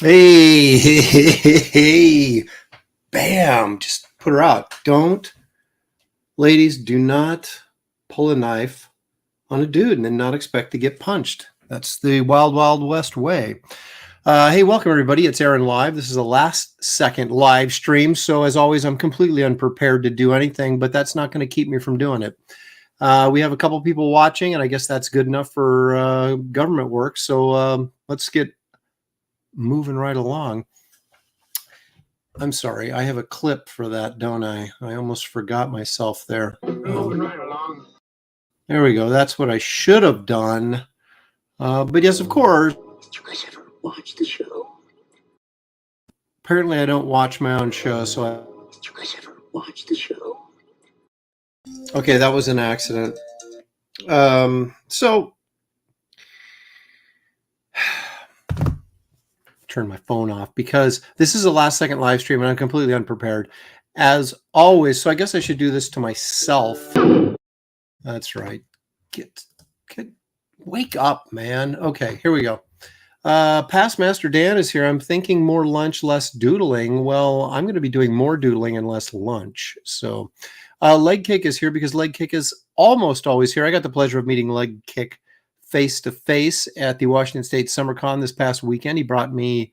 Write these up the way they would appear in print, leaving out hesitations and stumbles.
Hey, hey, hey, hey, hey. Bam, just put her out. Ladies, do not pull a knife on a dude and then not expect to get punched. That's the wild, wild west way. Hey, welcome everybody. It's Aaron Live. This is a last second live stream. So as always, I'm completely unprepared to do anything, but that's not going to keep me from doing it. We have a couple people watching, and I guess that's good enough for government work. So let's get moving right along. I'm sorry, I have a clip for that, don't I? I almost forgot myself there. Moving right along. There we go. That's what I should have done. But yes, of course. Did you guys ever watch the show? Apparently, I don't watch my own show, so Did you guys ever watch the show? Okay, that was an accident. So turn my phone off because this is a last second live stream and I'm completely unprepared as always. So I guess I should do this to myself. That's right. Get wake up, man. Okay, here we go. Past Master Dan is here. I'm thinking more lunch, less doodling. Well, I'm going to be doing more doodling and less lunch. So Leg Kick is here because Leg Kick is almost always here. I got the pleasure of meeting Leg Kick face to face at the Washington State SummerCon this past weekend. He brought me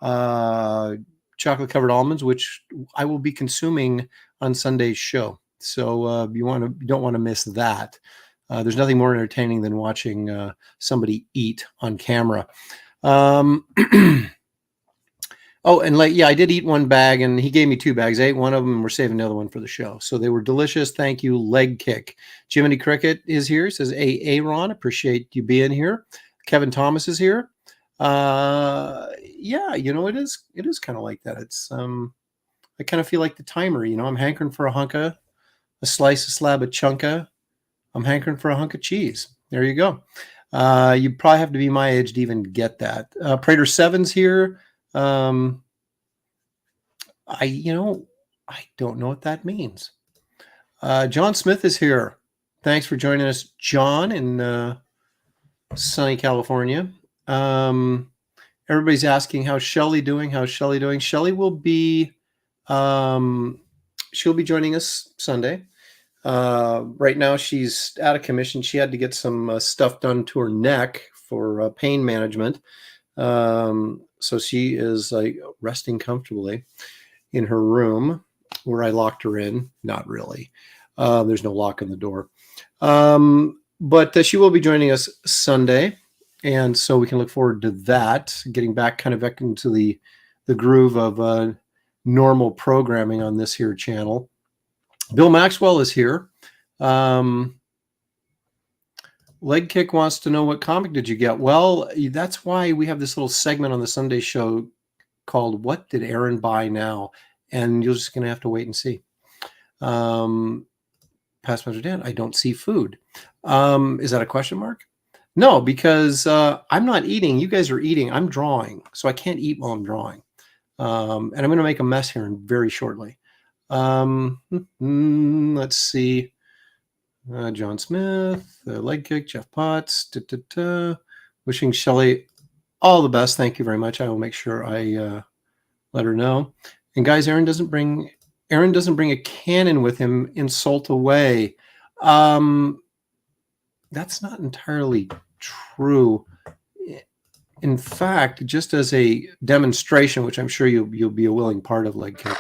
chocolate covered almonds, which I will be consuming on Sunday's show. So you don't want to miss that. There's nothing more entertaining than watching somebody eat on camera. Oh, and I did eat one bag, and he gave me two bags. I ate one of them, and we're saving the other one for the show. So they were delicious. Thank you, Leg Kick. Jiminy Cricket is here. Says, Aaron, appreciate you being here. Kevin Thomas is here. Yeah, it is kind of like that. It's I kind of feel like the timer. I'm hankering for a slab of chunka. I'm hankering for a hunk of cheese. There you go. You probably have to be my age to even get that. Prater 7's here. I don't know what that means. John Smith is here. Thanks for joining us, John, in sunny California. Everybody's asking how's Shelly doing. Shelly will be she'll be joining us Sunday. Right now she's out of commission. She had to get some stuff done to her neck for pain management. So she is resting comfortably in her room where I locked her in. Not really. There's no lock on the door. But she will be joining us Sunday. And so we can look forward to that, getting back into the groove of normal programming on this here channel. Bill Maxwell is here. Leg Kick wants to know, what comic did you get? Well, that's why we have this little segment on the Sunday show called What Did Aaron Buy Now? And you're just going to have to wait and see. Past Master Dan, I don't see food. Is that a question mark? No, because I'm not eating. You guys are eating. I'm drawing. So I can't eat while I'm drawing. And I'm going to make a mess here very shortly. Let's see. John Smith, Leg Kick, Jeff Potts, wishing Shelly all the best. Thank you very much. I will make sure I let her know. And guys, Aaron doesn't bring a cannon with him. Insult away. That's not entirely true. In fact, just as a demonstration, which I'm sure you'll be a willing part of, Leg Kick.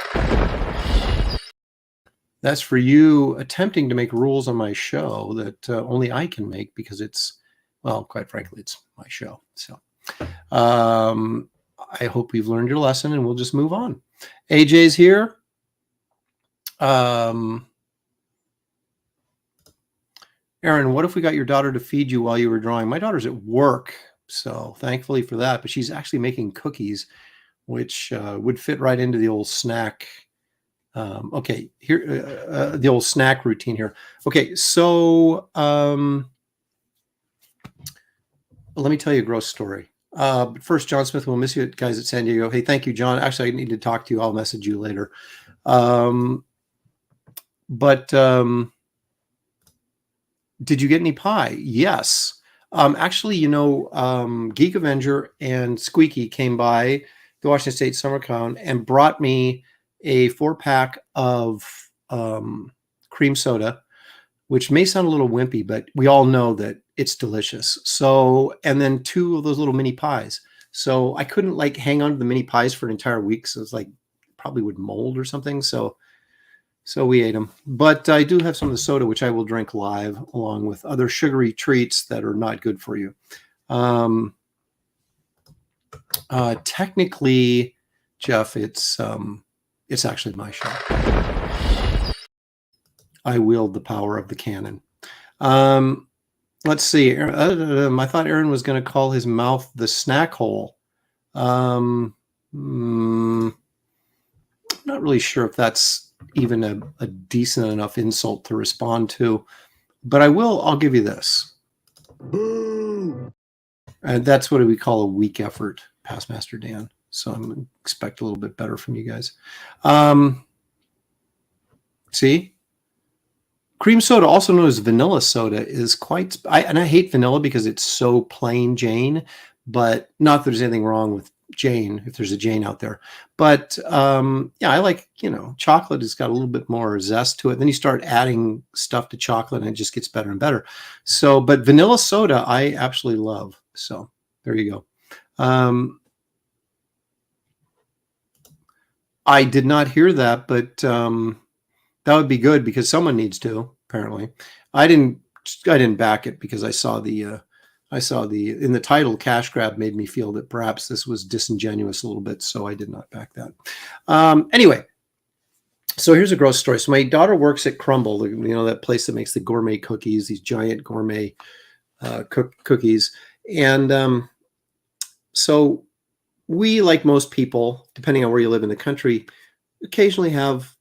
That's for you attempting to make rules on my show that only I can make because it's, well, quite frankly, it's my show. So I hope you've learned your lesson and we'll just move on. AJ's here. Aaron, what if we got your daughter to feed you while you were drawing? My daughter's at work, so thankfully for that, but she's actually making cookies, which would fit right into the old snack. Okay, here the old snack routine here. Okay, so let me tell you a gross story. But first, John Smith, we'll miss you guys at San Diego. Hey, thank you, John. Actually, I need to talk to you. I'll message you later. Did you get any pie? Yes. Actually, Geek Avenger and Squeaky came by the Washington State Summer Con and brought me a 4-pack of cream soda, which may sound a little wimpy, but we all know that it's delicious. So, and then 2 of those little mini pies. So I couldn't like hang on to the mini pies for an entire week. So it's like probably would mold or something. So we ate them. But I do have some of the soda, which I will drink live along with other sugary treats that are not good for you. Technically, Jeff, it's actually my show. I wield the power of the cannon. Let's see. I thought Aaron was going to call his mouth the snack hole. I'm not really sure if that's even a decent enough insult to respond to, but I'll give you this. And that's what we call a weak effort, Past Master Dan. So I'm going to expect a little bit better from you guys. See? Cream soda, also known as vanilla soda, is and I hate vanilla because it's so plain Jane, but not that there's anything wrong with Jane, if there's a Jane out there. But yeah, I like, chocolate has got a little bit more zest to it. Then you start adding stuff to chocolate and it just gets better and better. So, but vanilla soda, I absolutely love. So there you go. I did not hear that, but that would be good because someone needs to, apparently. I didn't back it because I saw in the title, Cash Grab made me feel that perhaps this was disingenuous a little bit. So I did not back that. Anyway, so here's a gross story. So my daughter works at Crumble, that place that makes the gourmet cookies, these giant gourmet cookies. And so we, like most people, depending on where you live in the country, occasionally have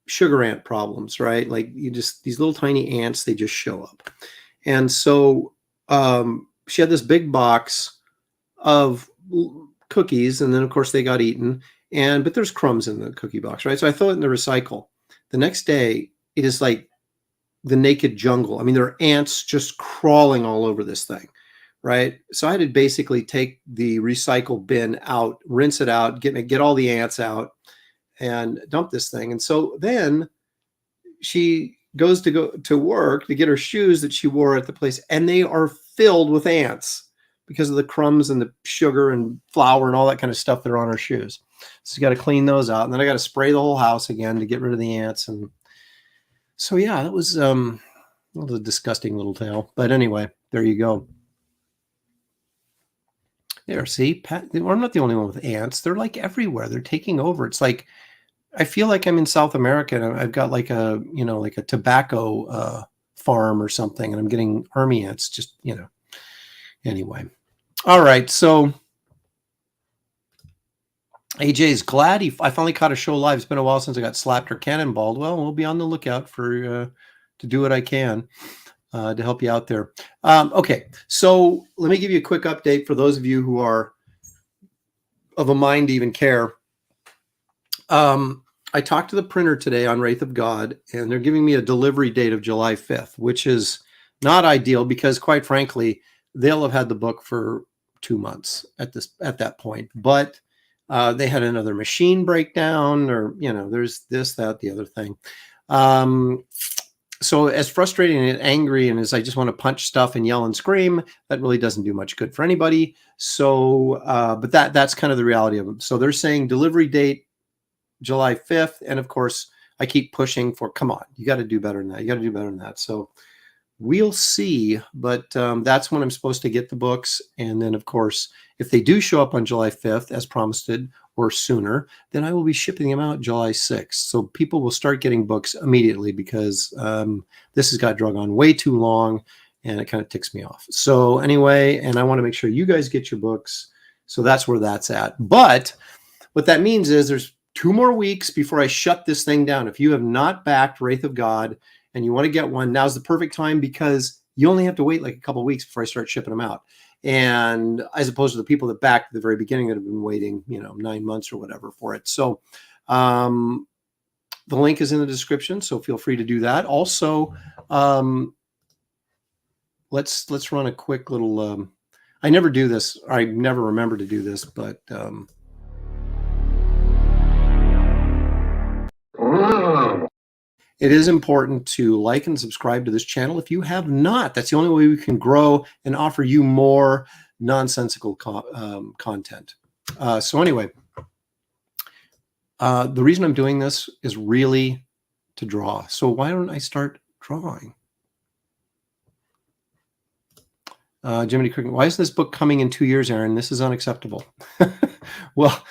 sugar ant problems, right? Like these little tiny ants, they just show up. And so she had this big box of cookies, and then of course they got eaten. But there's crumbs in the cookie box, right? So I throw it in the recycle. The next day, it is like the naked jungle. I mean, there are ants just crawling all over this thing, right? So I had to basically take the recycle bin out, rinse it out, get all the ants out, and dump this thing. And so then she goes to go to work to get her shoes that she wore at the place, and they are filled with ants because of the crumbs and the sugar and flour and all that kind of stuff that are on her shoes. So you got to clean those out, and then I got to spray the whole house again to get rid of the ants. And so yeah, that was a disgusting little tale. But anyway, there you go. There, see, Pat, I'm not the only one with ants. They're like everywhere. They're taking over. It's like I feel like I'm in South America and I've got like a tobacco farm or something, and I'm getting army ants. Just Anyway, all right. So AJ's glad I finally caught a show live. It's been a while since I got slapped or cannonballed. Well, we'll be on the lookout for to do what I can to help you out there. Okay, so let me give you a quick update for those of you who are of a mind to even care. I talked to the printer today on Wraith of God, and they're giving me a delivery date of July 5th, which is not ideal because, quite frankly, they'll have had the book for 2 months at that point. But they had another machine breakdown, or there's this, that, the other thing. So as frustrating and angry and as I just want to punch stuff and yell and scream, that really doesn't do much good for anybody. So, but that's kind of the reality of them. So they're saying delivery date July 5th. And of course, I keep pushing for, come on, you got to do better than that. You got to do better than that. So we'll see. But that's when I'm supposed to get the books. And then, of course, if they do show up on July 5th, as promised, or sooner, then I will be shipping them out July 6th. So people will start getting books immediately because this has got drug on way too long and it kind of ticks me off. So anyway, and I want to make sure you guys get your books. So that's where that's at. But what that means is there's 2 more weeks before I shut this thing down. If you have not backed Wraith of God and you want to get one, now's the perfect time because you only have to wait like a couple of weeks before I start shipping them out. And as opposed to the people that backed at the very beginning that have been waiting, 9 months or whatever for it. So the link is in the description, so feel free to do that. Also, let's run a quick little. I never do this. I never remember to do this, but it is important to like and subscribe to this channel if you have not. That's the only way we can grow and offer you more nonsensical content. So anyway, the reason I'm doing this is really to draw. So why don't I start drawing? Jiminy Cricket, why is this book coming in 2 years, Aaron? This is unacceptable. Well,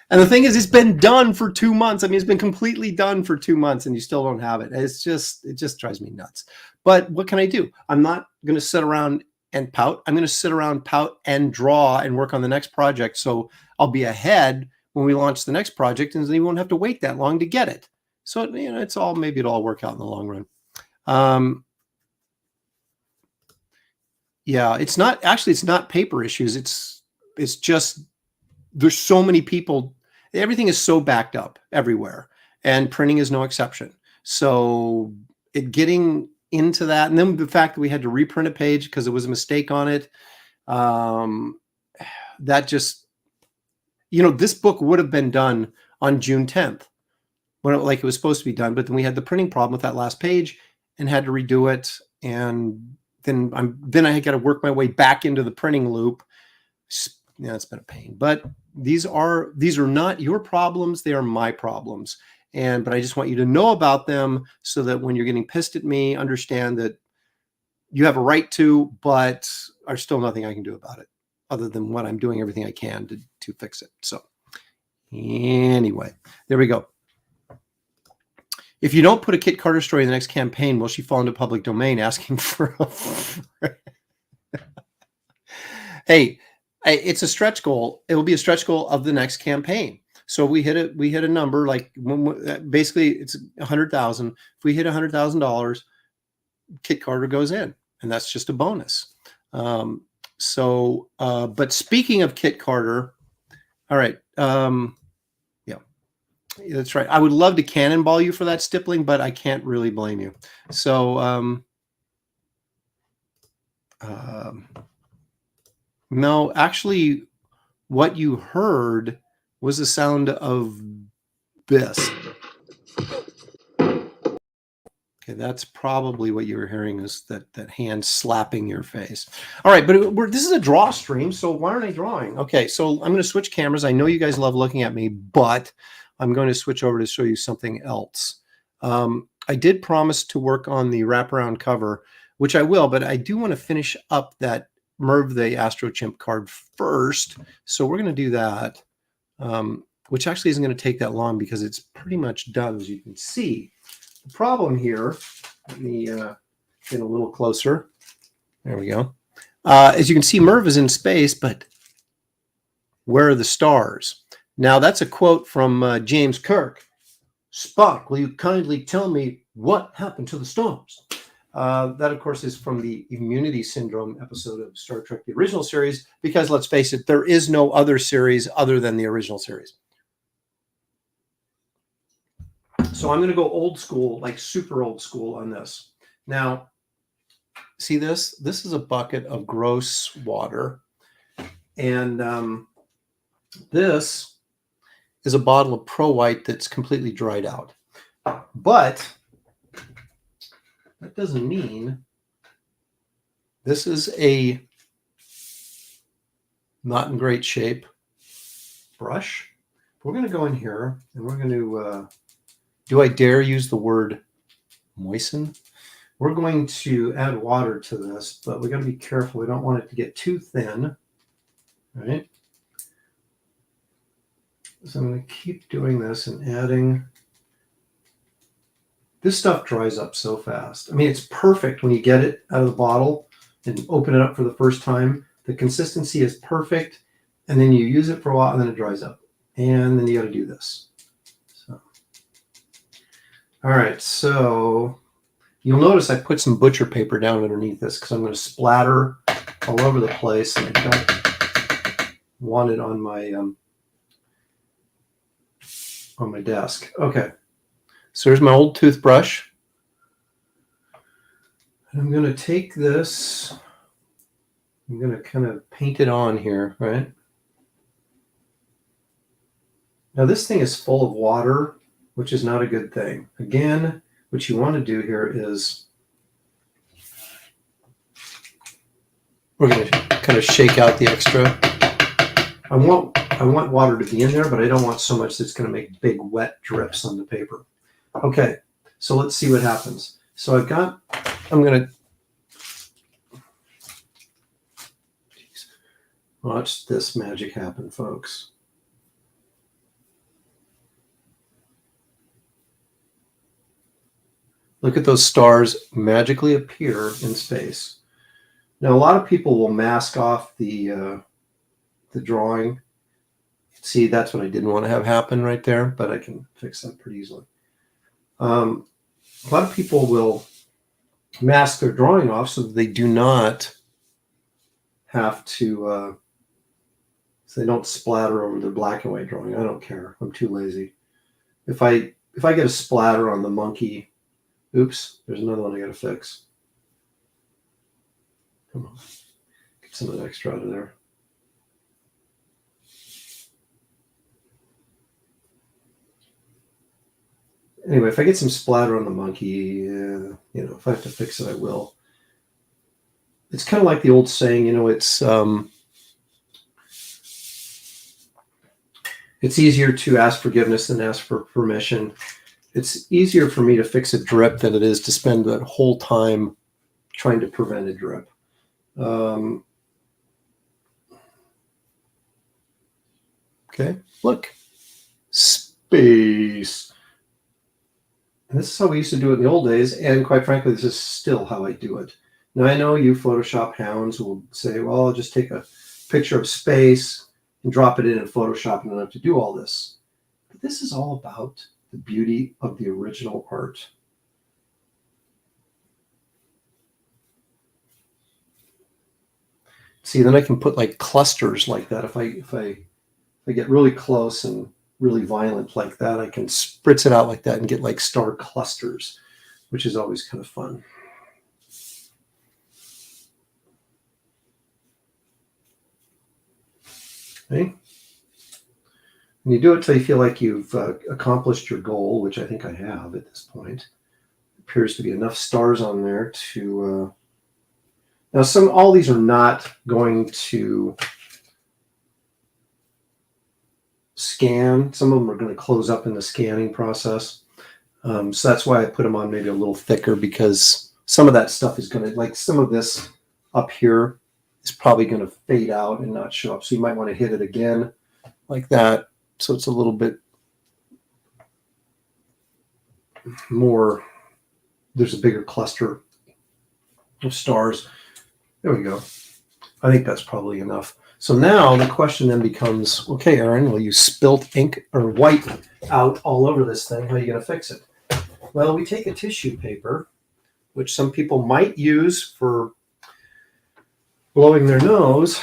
and the thing is, it's been done for 2 months. I mean, it's been completely done for 2 months and you still don't have it. It just drives me nuts. But what can I do? I'm not going to sit around and pout. I'm going to sit around, pout, and draw and work on the next project. So I'll be ahead when we launch the next project, and then you won't have to wait that long to get it. So, you know, maybe it'll all work out in the long run. Yeah, it's not paper issues. It's just there's so many people. Everything is so backed up everywhere, and printing is no exception. So getting into that, and then the fact that we had to reprint a page because there was a mistake on it, that just, you know, this book would have been done on June 10th when it was supposed to be done, but then we had the printing problem with that last page and had to redo it, and then I got to work my way back into the printing loop. Yeah, it's been a pain, but these are not your problems. They are my problems. But I just want you to know about them so that when you're getting pissed at me, understand that you have a right to, but there's still nothing I can do about it other than what I'm doing everything I can to fix it. So anyway, there we go. If you don't put a Kit Carter story in the next campaign, will she fall into public domain asking for a... Hey, it's a stretch goal. It will be a stretch goal of the next campaign. So we hit a number, like basically it's 100,000. If we hit $100,000, Kit Carter goes in, and that's just a bonus. But speaking of Kit Carter, all right. Yeah, that's right. I would love to cannonball you for that stippling, but I can't really blame you. So, no, actually, what you heard was the sound of this. Okay, that's probably what you were hearing, is that hand slapping your face. All right, but this is a draw stream, so why aren't I drawing? Okay, so I'm going to switch cameras. I know you guys love looking at me, but I'm going to switch over to show you something else. I did promise to work on the wraparound cover, which I will, but I do want to finish up that Merv the Astro Chimp card first. So we're going to do that, which actually isn't going to take that long because it's pretty much done, as you can see. The problem here, let me get a little closer. There we go. As you can see, Merv is in space, but where are the stars? Now, that's a quote from James Kirk. Spock, will you kindly tell me what happened to the stars? That, of course, is from the Immunity Syndrome episode of Star Trek, the original series, because let's face it, there is no other series other than the original series. So I'm going to go old school, like super old school on this. Now, see this? This is a bucket of gross water. And this is a bottle of Pro White that's completely dried out. But that doesn't mean this is a not in great shape brush. We're going to go in here and we're going to, do I dare use the word moisten? We're going to add water to this, but we got to be careful. We don't want it to get too thin, right? So I'm going to keep doing this and adding. This stuff dries up so fast. I mean, it's perfect when you get it out of the bottle and open it up for the first time. The consistency is perfect, and then you use it for a while, and then it dries up. And then you got to do this. So, all right, so you'll notice I put some butcher paper down underneath this because I'm going to splatter all over the place, and I don't want it on my desk. Okay. So here's my old toothbrush. And I'm going to take this, I'm going to kind of paint it on here, right? Now this thing is full of water, which is not a good thing. Again, what you want to do here is we're going to kind of shake out the extra. I want water to be in there, but I don't want so much that's going to make big wet drips on the paper. Okay, so let's see what happens. So I'm going to watch this magic happen, folks. Look at those stars magically appear in space. Now, a lot of people will mask off the drawing. See, that's what I didn't want to have happen right there, but I can fix that pretty easily. A lot of people will mask their drawing off so that they do not have to, so they don't splatter over their black and white drawing. I don't care. I'm too lazy. If I get a splatter on the monkey, oops, there's another one I got to fix. Come on, get some of the extra out of there. Anyway, if I get some splatter on the monkey, if I have to fix it, I will. It's kind of like the old saying, it's easier to ask forgiveness than ask for permission. It's easier for me to fix a drip than it is to spend that whole time trying to prevent a drip. Okay, look, space. And this is how we used to do it in the old days, and quite frankly, this is still how I do it. Now, I know you Photoshop hounds will say, well, I'll just take a picture of space and drop it in Photoshop and I don't have to do all this. But this is all about the beauty of the original art. See, then I can put like clusters like that. If I get really close and really violent like that, I can spritz it out like that and get like star clusters, which is always kind of fun. Okay. When you do it till you feel like you've accomplished your goal, which I think I have at this point, appears to be enough stars on there to now all these are not going to scan. Some of them are going to close up in the scanning process. So that's why I put them on maybe a little thicker, because some of that stuff is going to, like some of this up here is probably going to fade out and not show up. So you might want to hit it again like that. So it's a little bit more, there's a bigger cluster of stars. There we go. I think that's probably enough. So now the question then becomes, okay, Aaron, well, you spilt ink or white out all over this thing. How are you going to fix it? Well, we take a tissue paper, which some people might use for blowing their nose.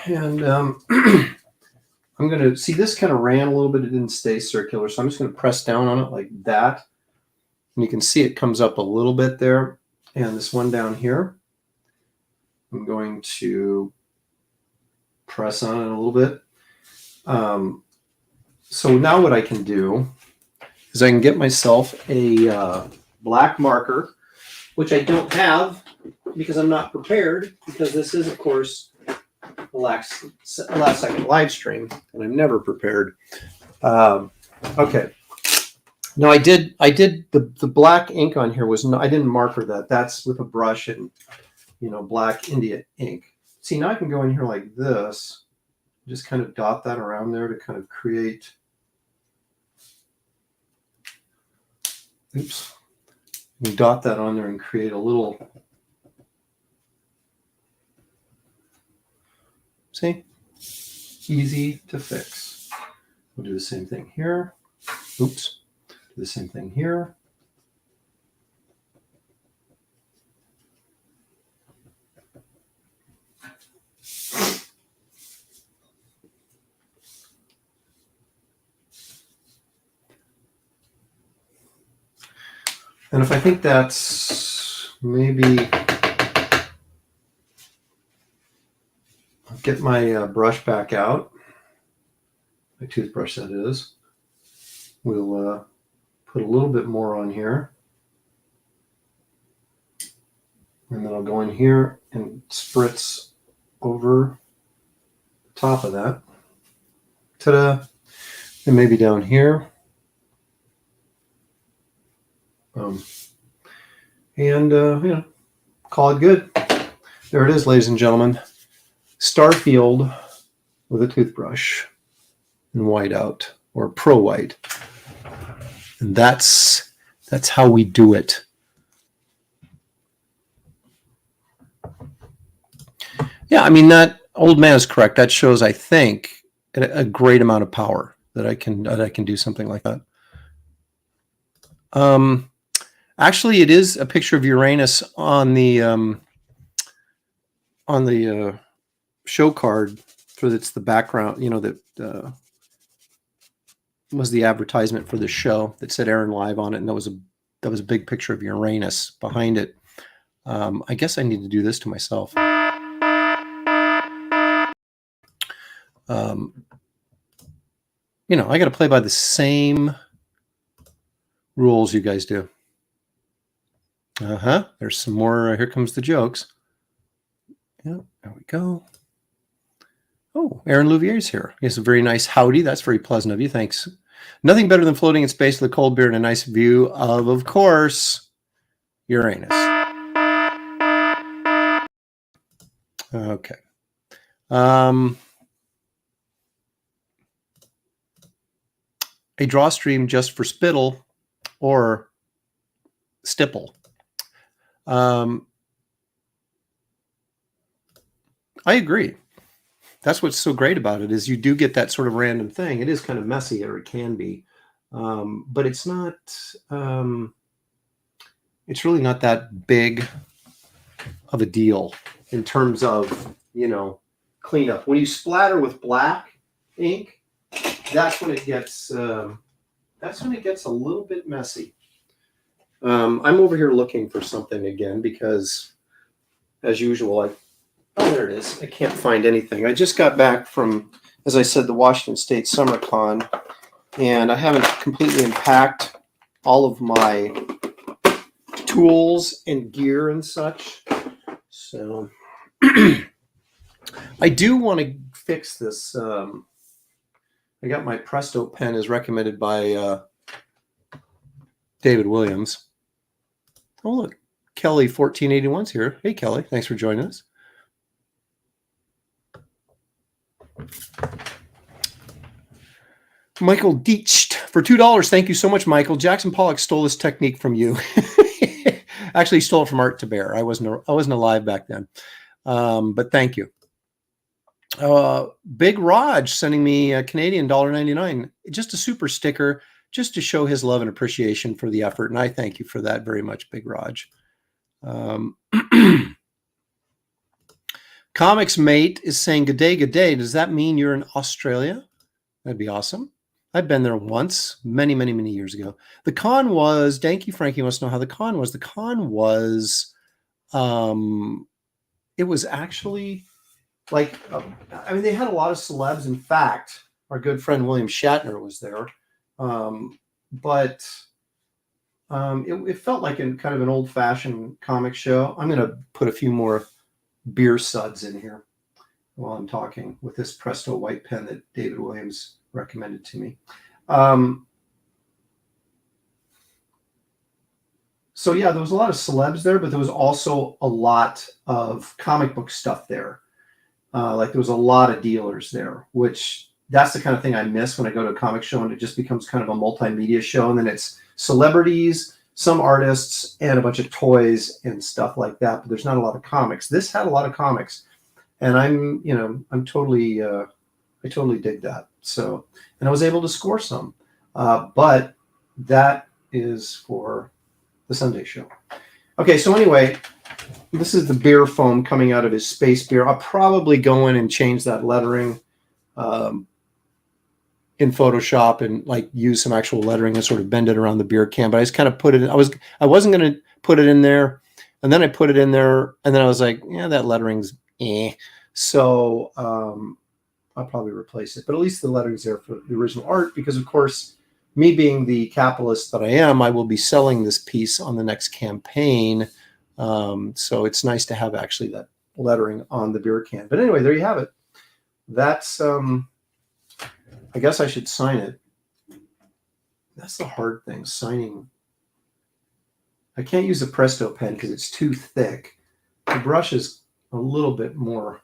And I'm going to see this kind of ran a little bit. It didn't stay circular. So I'm just going to press down on it like that. And you can see it comes up a little bit there. And this one down here, I'm going to press on it a little bit. So now what I can do is I can get myself a black marker, which I don't have because I'm not prepared, because this is, of course, the last second live stream, and I'm never prepared. Okay. Now I did the black ink on here was no, I didn't marker that. That's with a brush and black India ink. See, now I can go in here like this, just kind of dot that around there to kind of create. Oops. You dot that on there and create a little. See? Easy to fix. We'll do the same thing here. Oops. Do the same thing here. And if I think that's maybe, I'll get my brush back out, my toothbrush that is. We'll put a little bit more on here. And then I'll go in here and spritz over top of that. Ta-da! And maybe down here. And call it good. There it is, ladies and gentlemen. Starfield with a toothbrush and whiteout or pro white. And that's how we do it. Yeah, I mean, that old man is correct. That shows, I think, a great amount of power that I can do something like that. Actually, it is a picture of Uranus on the show card for it's the background. You know, that was the advertisement for the show that said Aaron Live on it, and that was a big picture of Uranus behind it. I guess I need to do this to myself. You know, I got to play by the same rules you guys do. There's some more. Here comes the jokes. Yeah, there we go. Oh, Aaron Louvier's here. He has a very nice howdy. That's very pleasant of you. Thanks. Nothing better than floating in space with a cold beer and a nice view of course, Uranus. Okay. A draw stream just for spittle or stipple. I agree. That's what's so great about it is you do get that sort of random thing. It is kind of messy, or it can be, but it's not. It's really not that big of a deal in terms of cleanup. When you splatter with black ink, that's when it gets. That's when it gets a little bit messy. I'm over here looking for something again because, as usual, oh, there it is. I can't find anything. I just got back from, as I said, the Washington State Summer Con, and I haven't completely unpacked all of my tools and gear and such. So I do want to fix this. I got my Presto pen as recommended by David Williams. Oh, look. Kelly 1481's here. Hey, Kelly. Thanks for joining us. Michael Deitched for $2. Thank you so much, Michael. Jackson Pollock stole this technique from you. Actually, he stole it from Art to Bear. I wasn't alive back then, but thank you. Big Raj sending me a Canadian $1.99, just a super sticker, just to show his love and appreciation for the effort, and I thank you for that very much, Big Raj. Comics Mate is saying, good day, good day. Does that mean you're in Australia? That'd be awesome. I've been there once, many, many, many years ago. The con was, Danky Frankie wants to know how the con was. The con was, it was actually like, I mean, they had a lot of celebs. In fact, our good friend William Shatner was there. But it felt like kind of an old-fashioned comic show. I'm going to put a few more beer suds in here while I'm talking with this Presto white pen that David Williams recommended to me. So yeah, there was a lot of celebs there, but there was also a lot of comic book stuff there. Like there was a lot of dealers there, which that's the kind of thing I miss when I go to a comic show and it just becomes kind of a multimedia show. And then it's celebrities, some artists, and a bunch of toys and stuff like that. But there's not a lot of comics. This had a lot of comics, and I'm totally, I totally dig that. So, and I was able to score some, but that is for the Sunday show. Okay. So anyway, this is the beer foam coming out of his space beer. I'll probably go in and change that lettering, in Photoshop and like use some actual lettering and sort of bend it around the beer can. But I just kind of put it in. I wasn't going to put it in there, and then I put it in there, and then I was like, yeah, that lettering's So I'll probably replace it. But at least the lettering's there for the original art, because of course me being the capitalist that I am, I will be selling this piece on the next campaign. So it's nice to have actually that lettering on the beer can. But anyway, there you have it. That's, I guess I should sign it. That's the hard thing, signing. I can't use a Presto pen because it's too thick. The brush is a little bit more,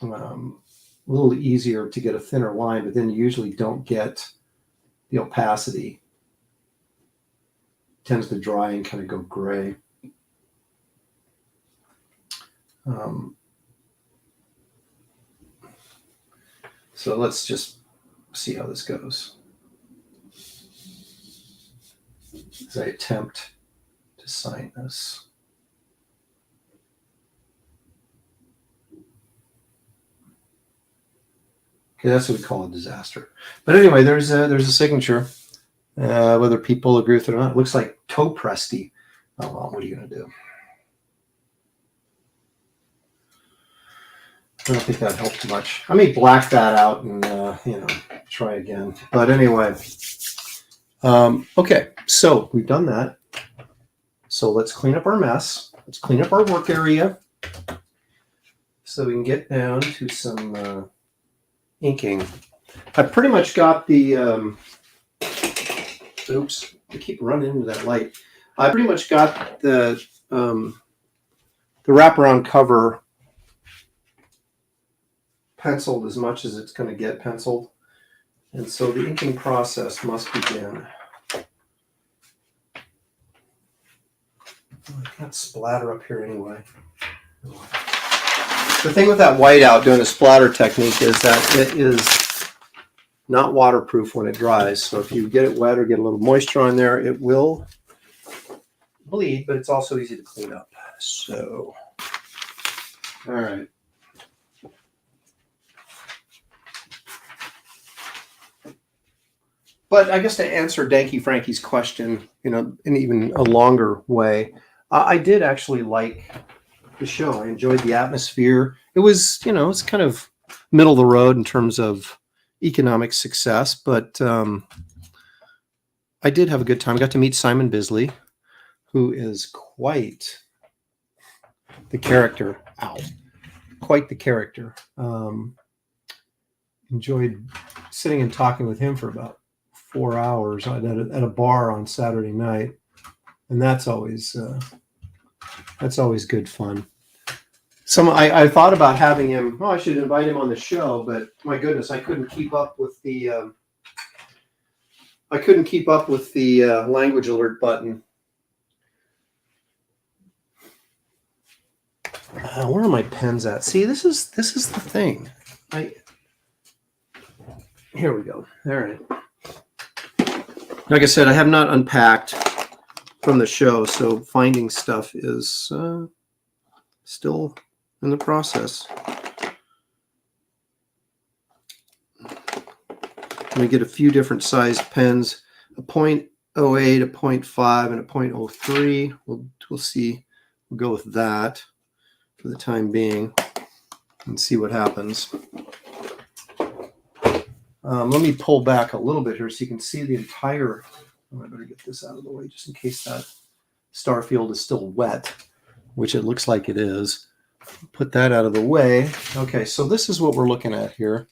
a little easier to get a thinner line, but then you usually don't get the opacity. It tends to dry and kind of go gray. So let's just see how this goes as I attempt to sign this. Okay, that's what we call a disaster. But anyway, there's a signature. Whether people agree with it or not, it looks like toe pressy. Oh well, what are you gonna do? I don't think that helped much. I may black that out and try again. But anyway, okay. So we've done that. So let's clean up our mess. Let's clean up our work area, so we can get down to some inking. I pretty much got the. Oops! I keep running into that light. I pretty much got the wraparound cover penciled as much as it's going to get penciled, and so the inking process must begin. I can't splatter up here anyway. The thing with that whiteout doing a splatter technique is that it is not waterproof when it dries. So if you get it wet or get a little moisture on there, it will bleed, but it's also easy to clean up. So, all right. But I guess to answer Danky Frankie's question, in even a longer way, I did actually like the show. I enjoyed the atmosphere. It was, it's kind of middle of the road in terms of economic success, but I did have a good time. I got to meet Simon Bisley, who is quite the character. Ow. Quite the character. Enjoyed sitting and talking with him for about 4 hours at a bar on Saturday night, and that's always good fun. I thought about having him. Oh, I should invite him on the show, but my goodness, I couldn't keep up with the language alert button. Where are my pens at? See, this is the thing. Here we go. All right. Like I said, I have not unpacked from the show, so finding stuff is still in the process. I'm going to get a few different sized pens, a .08, a .5, and a .03. We'll see. We'll go with that for the time being and see what happens. Let me pull back a little bit here so you can see the entire. I better get this out of the way just in case that star field is still wet, which it looks like it is. Put that out of the way. Okay, so this is what we're looking at here.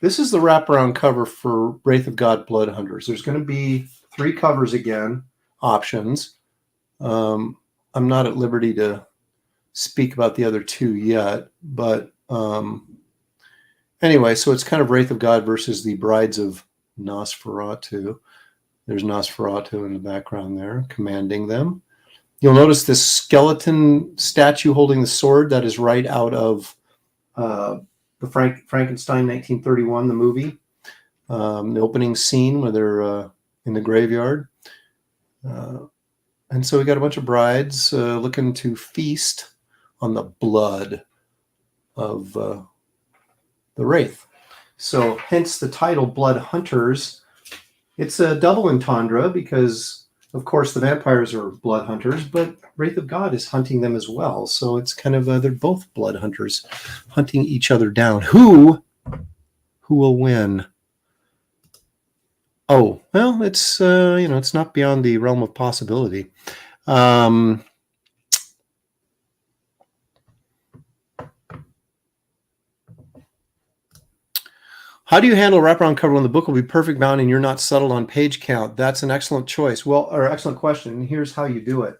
This is the wraparound cover for Wraith of God Blood Hunters. There's going to be 3 covers again, options. I'm not at liberty to speak about the other 2 yet, but anyway, so it's kind of Wraith of God versus the Brides of Nosferatu. There's Nosferatu in the background there, commanding them. You'll notice this skeleton statue holding the sword that is right out of the Frankenstein 1931, the movie. The opening scene where they're in the graveyard. And so we got a bunch of brides looking to feast on the blood of the Wraith. So hence the title Blood Hunters. It's a double entendre because Of course, the vampires are blood hunters, but Wraith of God is hunting them as well. So it's kind of they're both blood hunters, hunting each other down. Who will win? Oh, well, it's it's not beyond the realm of possibility. How do you handle a wraparound cover when the book will be perfect bound and you're not settled on page count? That's an excellent choice. Well, or excellent question. Here's how you do it,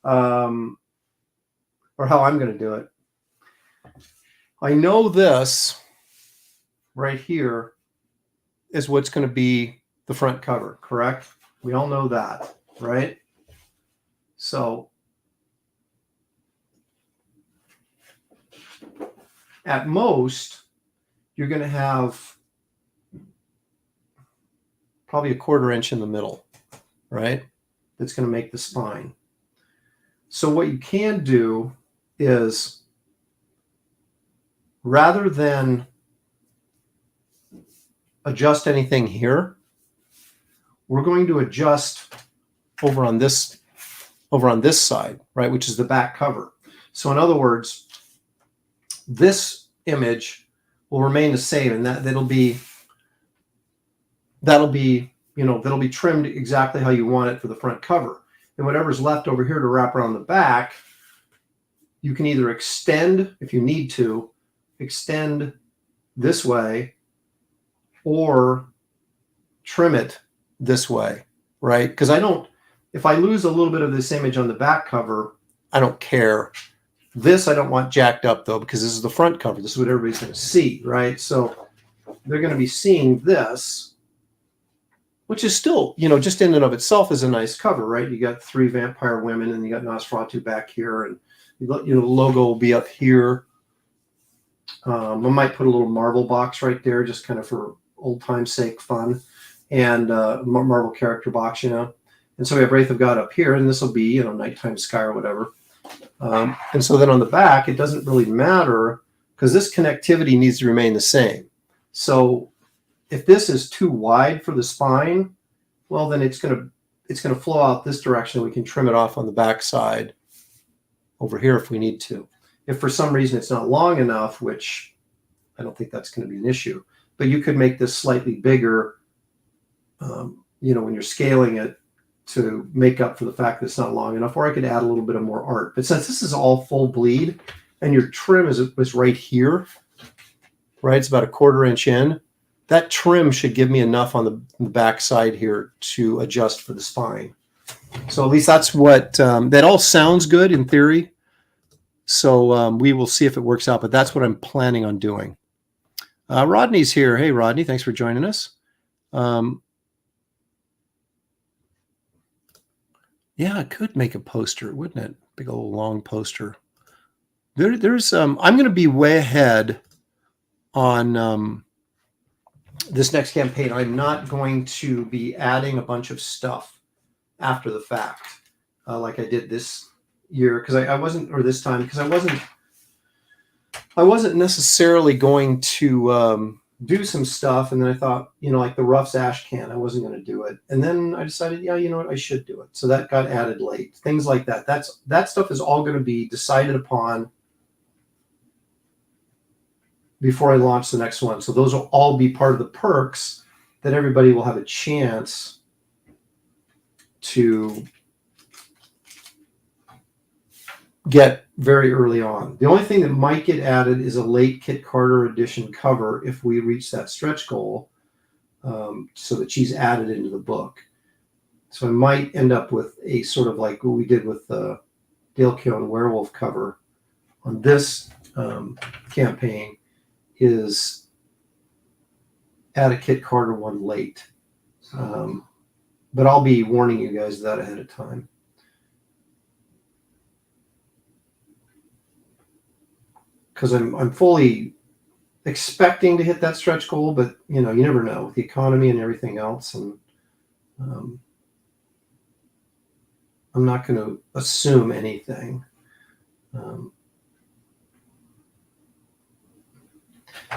or how I'm going to do it. I know this right here is what's going to be the front cover, correct? We all know that, right? So at most, you're going to have probably a 1/4 inch in the middle, right? That's going to make the spine. So what you can do is, rather than adjust anything here, we're going to adjust over on this side, right, which is the back cover. So in other words, this image will remain the same, and that'll be trimmed exactly how you want it for the front cover. And whatever's left over here to wrap around the back, you can either extend, if you need to, extend this way, or trim it this way, right? Because if I lose a little bit of this image on the back cover, I don't care. This I don't want jacked up though, because this is the front cover. This is what everybody's going to see, right? So they're going to be seeing this, which is still, just in and of itself is a nice cover, right? You got 3 vampire women, and you got Nosferatu back here, and the logo will be up here. I might put a little Marvel box right there, just kind of for old time's sake, fun, and Marvel character box, And so we have Wraith of God up here, and this will be, nighttime sky or whatever. And so then on the back, it doesn't really matter because this connectivity needs to remain the same. So if this is too wide for the spine, well, then it's going to flow out this direction. We can trim it off on the back side over here if we need to. If for some reason it's not long enough, which I don't think that's going to be an issue, but you could make this slightly bigger, when you're scaling it to make up for the fact that it's not long enough, or I could add a little bit of more art. But since this is all full bleed and your trim is right here, right? It's about a 1/4 inch in. That trim should give me enough on the back side here to adjust for the spine. So at least that's what, that all sounds good in theory. So we will see if it works out, but that's what I'm planning on doing. Rodney's here. Hey, Rodney, thanks for joining us. Yeah, I could make a poster, wouldn't it? Big old long poster. There's I'm going to be way ahead on this next campaign. I'm not going to be adding a bunch of stuff after the fact, like I did this year, because I wasn't, or this time, because I wasn't necessarily going to do some stuff, and then I thought, like the Ruff's ash can, I wasn't going to do it, and then I decided, yeah, you know what, I should do it. So that got added late. Things like that. That stuff is all going to be decided upon before I launch the next one. So those will all be part of the perks that everybody will have a chance to get very early on. The only thing that might get added is a late Kit Carter edition cover if we reach that stretch goal, so that she's added into the book. So I might end up with a sort of like what we did with the Dale Keown werewolf cover on this campaign, is add a Kit Carter one late. But I'll be warning you guys that ahead of time. Because I'm fully expecting to hit that stretch goal, but you never know with the economy and everything else, and I'm not going to assume anything. And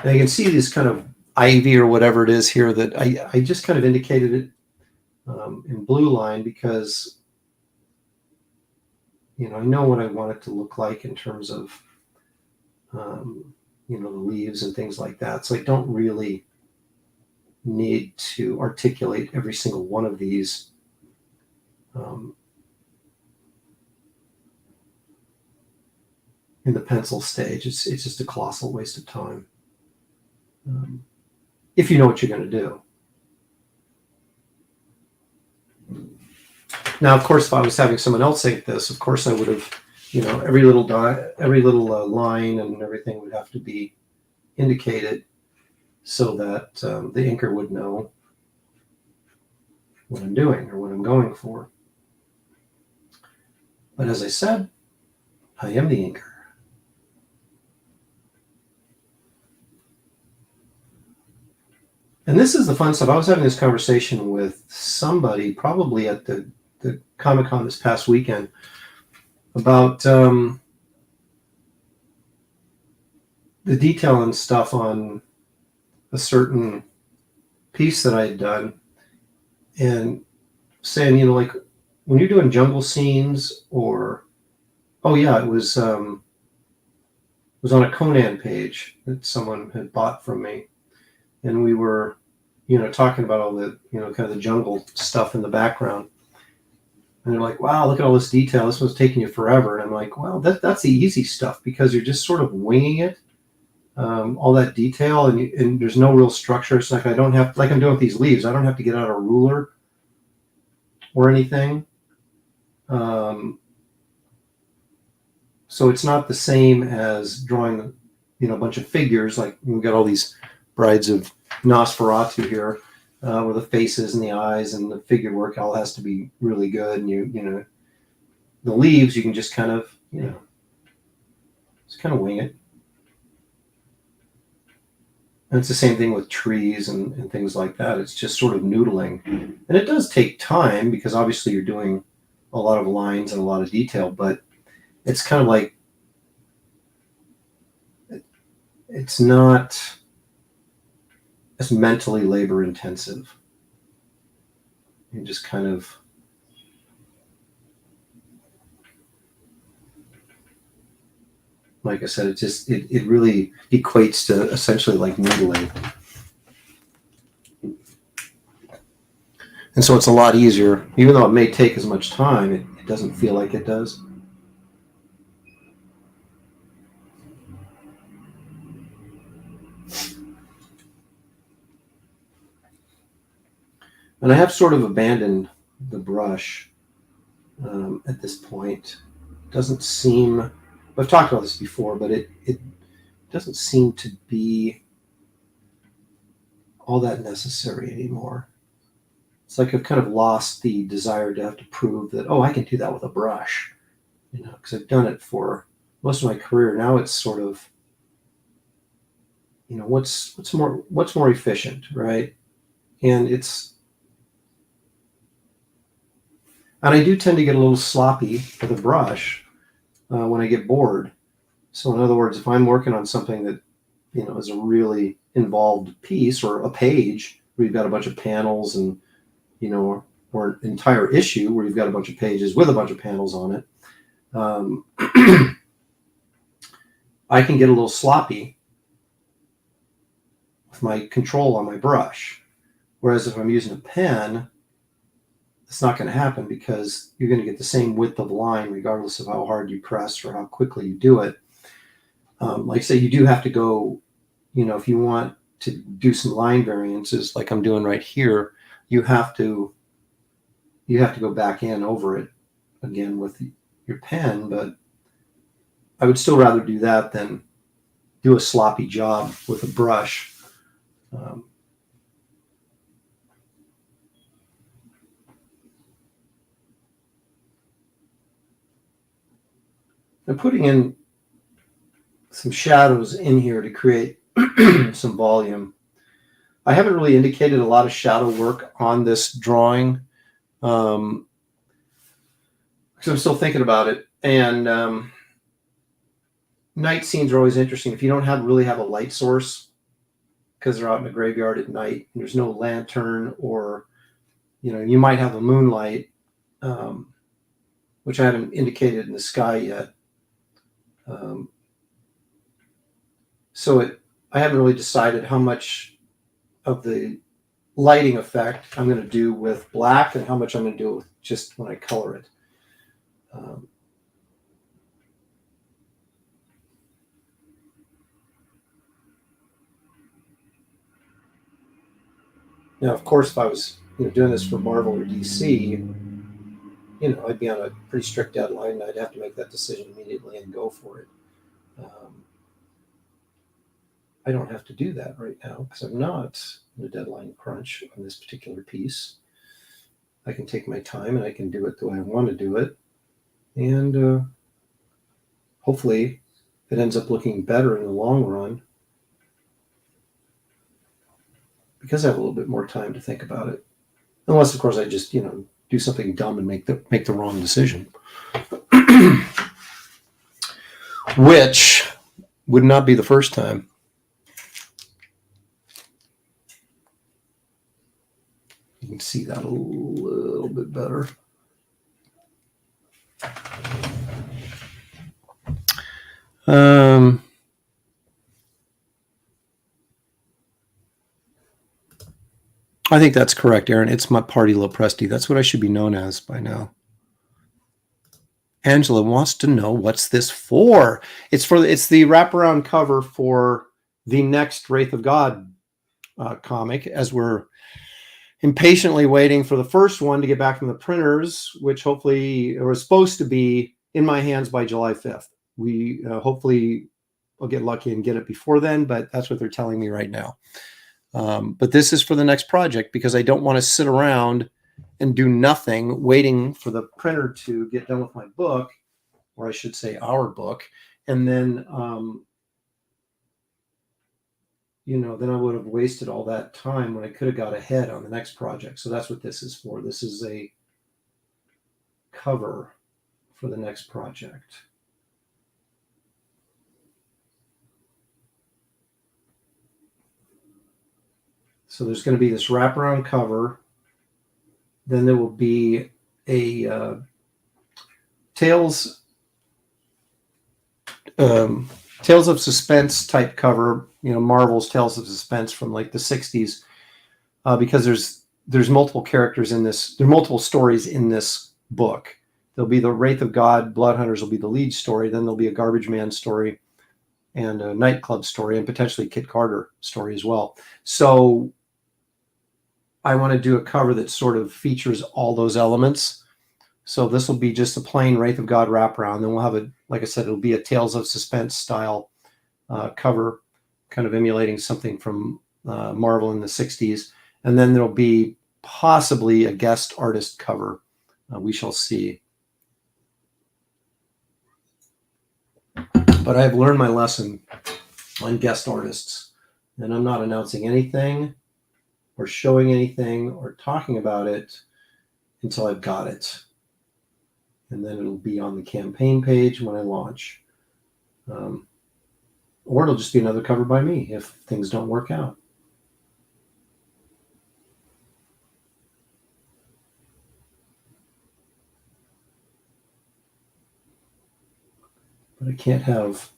you can see this kind of ivy or whatever it is here that I just kind of indicated it in blue line because, I know what I want it to look like in terms of, the leaves and things like that. So I don't really need to articulate every single one of these. In the pencil stage, it's just a colossal waste of time. If you know what you're going to do. Now, of course, if I was having someone else ink this, of course I would have, every little line and everything would have to be indicated so that the inker would know what I'm doing or what I'm going for. But as I said, I am the inker. And this is the fun stuff. I was having this conversation with somebody probably at the Comic-Con this past weekend about the detail and stuff on a certain piece that I had done, and saying, like when you're doing jungle scenes or, it was on a Conan page that someone had bought from me. And we were, talking about all the, kind of the jungle stuff in the background. And they're like, wow, look at all this detail. This one's taking you forever. And I'm like, well, that's the easy stuff because you're just sort of winging it. All that detail and there's no real structure. It's like I don't have, like I'm doing with these leaves, I don't have to get out a ruler or anything. So it's not the same as drawing, a bunch of figures. Like we've got all these brides of Nosferatu here, where the faces and the eyes and the figure work all has to be really good. And the leaves, you can just kind of, just kind of wing it. And it's the same thing with trees and things like that. It's just sort of noodling. And it does take time because obviously you're doing a lot of lines and a lot of detail, but it's kind of like, it's not as mentally labor intensive. You just kind of like I said, it really equates to essentially like noodling. And so it's a lot easier, even though it may take as much time, it doesn't feel like it does. And I have sort of abandoned the brush at this point. It doesn't seem, I've talked about this before, but it doesn't seem to be all that necessary anymore. It's like I've kind of lost the desire to have to prove that, I can do that with a brush, because I've done it for most of my career. Now it's sort of, what's more efficient, right? And I do tend to get a little sloppy with a brush when I get bored. So in other words, if I'm working on something that, is a really involved piece or a page where you've got a bunch of panels and, or an entire issue where you've got a bunch of pages with a bunch of panels on it, I can get a little sloppy with my control on my brush. Whereas if I'm using a pen, it's not going to happen because you're going to get the same width of line regardless of how hard you press or how quickly you do it. Like I say, you do have to go, if you want to do some line variances like I'm doing right here, you have to go back in over it again with your pen. But I would still rather do that than do a sloppy job with a brush. I'm putting in some shadows in here to create some volume. I haven't really indicated a lot of shadow work on this drawing because I'm still thinking about it. And night scenes are always interesting. If you don't really have a light source because they're out in the graveyard at night and there's no lantern or you might have a moonlight, which I haven't indicated in the sky yet. I haven't really decided how much of the lighting effect I'm going to do with black and how much I'm going to do with just when I color it. Now, of course, if I was doing this for Marvel or DC, I'd be on a pretty strict deadline and I'd have to make that decision immediately and go for it. I don't have to do that right now because I'm not in a deadline crunch on this particular piece. I can take my time and I can do it the way I want to do it. And hopefully it ends up looking better in the long run because I have a little bit more time to think about it. Unless, of course, I just, do something dumb and make the wrong decision. Which would not be the first time. You can see that a little bit better. I think that's correct, Aaron. It's my party Lopresti. That's what I should be known as by now. Angela wants to know what's this for. It's the wraparound cover for the next Wraith of God comic, as we're impatiently waiting for the first one to get back from the printers, which hopefully was supposed to be in my hands by July 5th. We hopefully will get lucky and get it before then, but that's what they're telling me right now. But this is for the next project because I don't want to sit around and do nothing waiting for the printer to get done with my book, or I should say our book. And then, then I would have wasted all that time when I could have got ahead on the next project. So that's what this is for. This is a cover for the next project. So there's going to be this wraparound cover. Then there will be a Tales of Suspense type cover, Marvel's Tales of Suspense from like the 60s, because there's multiple characters in this. There are multiple stories in this book. There'll be the Wraith of God, Blood Hunters will be the lead story. Then there'll be a Garbage Man story and a Nightclub story and potentially Kit Carter story as well. So I want to do a cover that sort of features all those elements. So this will be just a plain Wraith of God wraparound. Then we'll have like I said, it'll be a Tales of Suspense style cover, kind of emulating something from Marvel in the 60s. And then there'll be possibly a guest artist cover. We shall see. But I've learned my lesson on guest artists, and I'm not announcing anything or showing anything or talking about it until I've got it. And then it'll be on the campaign page when I launch. Or it'll just be another cover by me if things don't work out. But I can't have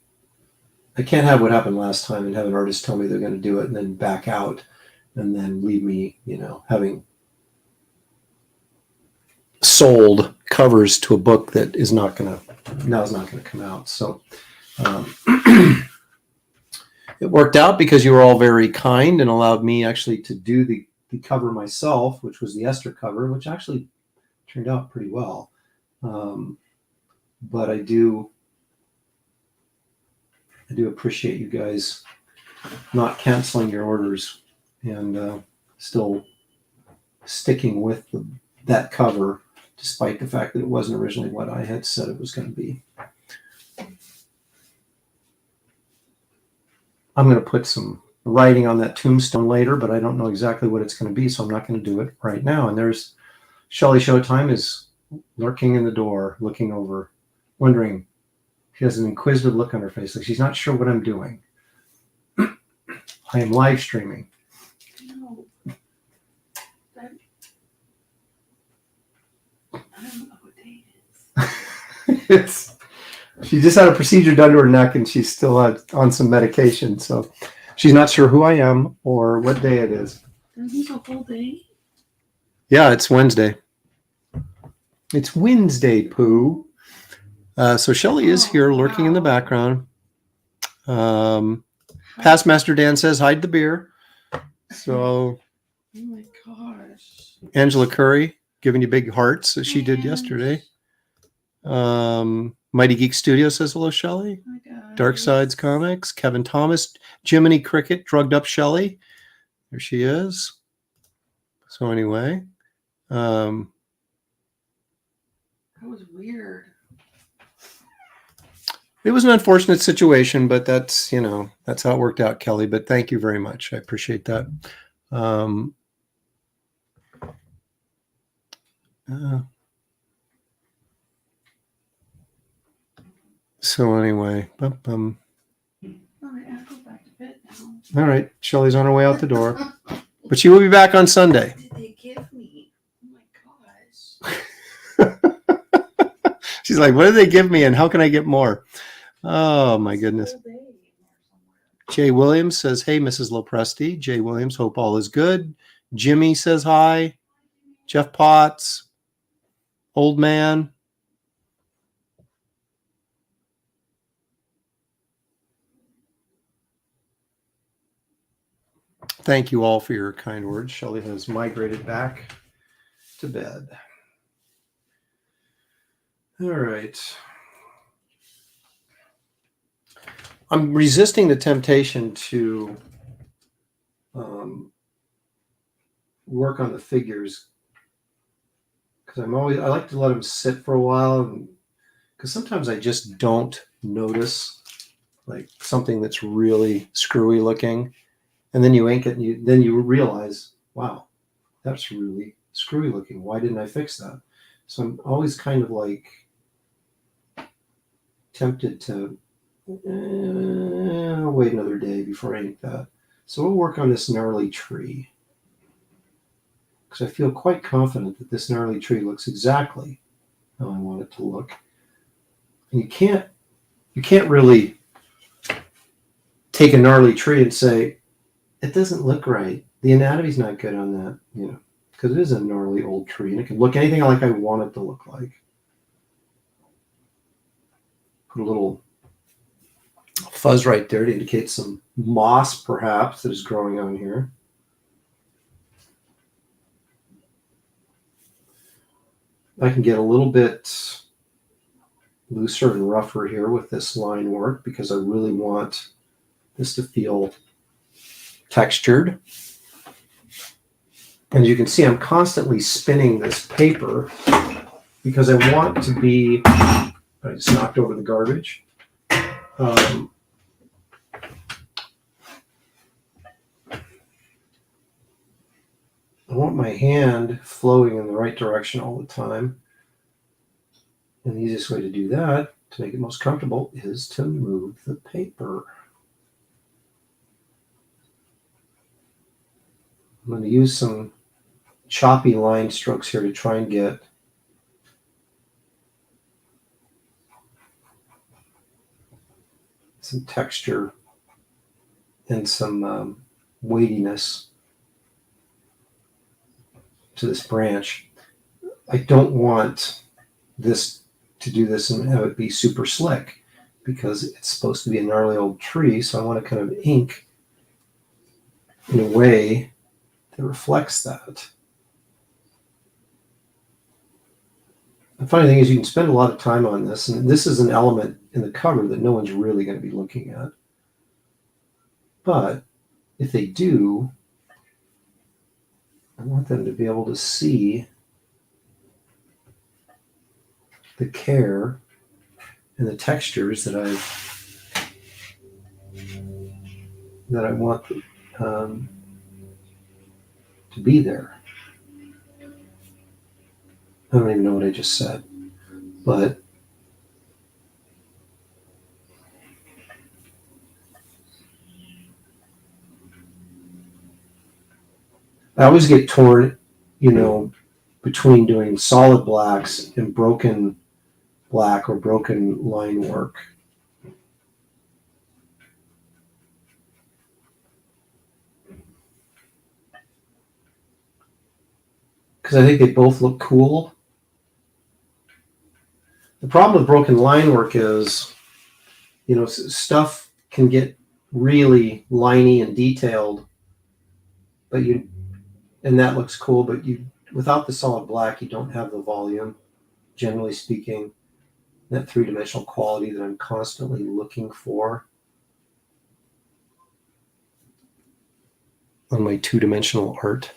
what happened last time and have an artist tell me they're going to do it and then back out and then leave me, having sold covers to a book that is not going to come out. So it worked out because you were all very kind and allowed me actually to do the cover myself, which was the Esther cover, which actually turned out pretty well. But I do appreciate you guys not canceling your orders and still sticking with that cover, despite the fact that it wasn't originally what I had said it was going to be. I'm going to put some writing on that tombstone later, but I don't know exactly what it's going to be, so I'm not going to do it right now. And there's Shelley Showtime is lurking in the door, looking over, wondering. She has an inquisitive look on her face, like she's not sure what I'm doing. I am live streaming. No. She just had a procedure done to her neck, and she's still on some medication, so she's not sure who I am or what day it is. Isn't the whole day? Yeah, it's Wednesday. It's Wednesday, Pooh. So Shelly is here lurking in the background. Past Master Dan says, hide the beer. So, Oh my gosh. Angela Curry giving you big hearts as she did yesterday. Mighty Geek Studio says hello, Shelly. Oh my God. Dark Sides Comics, Kevin Thomas, Jiminy Cricket, drugged up Shelly. There she is. So anyway, That was weird. it was an unfortunate situation, but that's how it worked out, Kelly. But thank you very much. I appreciate that. So anyway, Oh, I have to go back to bed now. all right. Shelly's on her way out the door, but she will be back on Sunday. What did they give me? Oh my gosh. She's like, what did they give me and how can I get more? Oh, my goodness. Whole day somewhere. Jay Williams says, hey, Mrs. Lopresti. Jay Williams, hope all is good. Jimmy says hi. Jeff Potts. Old man. Thank you all for your kind words. Shelly has migrated back to bed. All right. I'm resisting the temptation to work on the figures because I like to let them sit for a while, because sometimes I just don't notice like something that's really screwy looking, and then you ink it, and then you realize, wow, that's really screwy looking. Why didn't I fix that? So I'm always kind of like tempted to I'll wait another day before I ink that. So we'll work on this gnarly tree, because I feel quite confident that this gnarly tree looks exactly how I want it to look. And you can't really take a gnarly tree and say, it doesn't look right. The anatomy's not good on that, because it is a gnarly old tree and it can look anything like I want it to look like. Put a little fuzz right there to indicate some moss, perhaps, that is growing on here. I can get a little bit looser and rougher here with this line work because I really want this to feel textured. And you can see I'm constantly spinning this paper because I want to be, I just knocked over the garbage. I want my hand flowing in the right direction all the time. And the easiest way to do that, to make it most comfortable, is to move the paper. I'm going to use some choppy line strokes here to try and get some texture and some weightiness to this branch. I don't want this to do this and have it be super slick because it's supposed to be a gnarly old tree, so I want to kind of ink in a way that reflects that. The funny thing is you can spend a lot of time on this, and this is an element in the cover that no one's really going to be looking at. But if they do, I want them to be able to see the care and the textures that I want to be there. I don't even know what I just said, but I always get torn, between doing solid blacks and broken black or broken line work. Because I think they both look cool. The problem with broken line work is, stuff can get really liney and detailed, and that looks cool, but without the solid black, you don't have the volume, generally speaking, that three-dimensional quality that I'm constantly looking for on my two-dimensional art.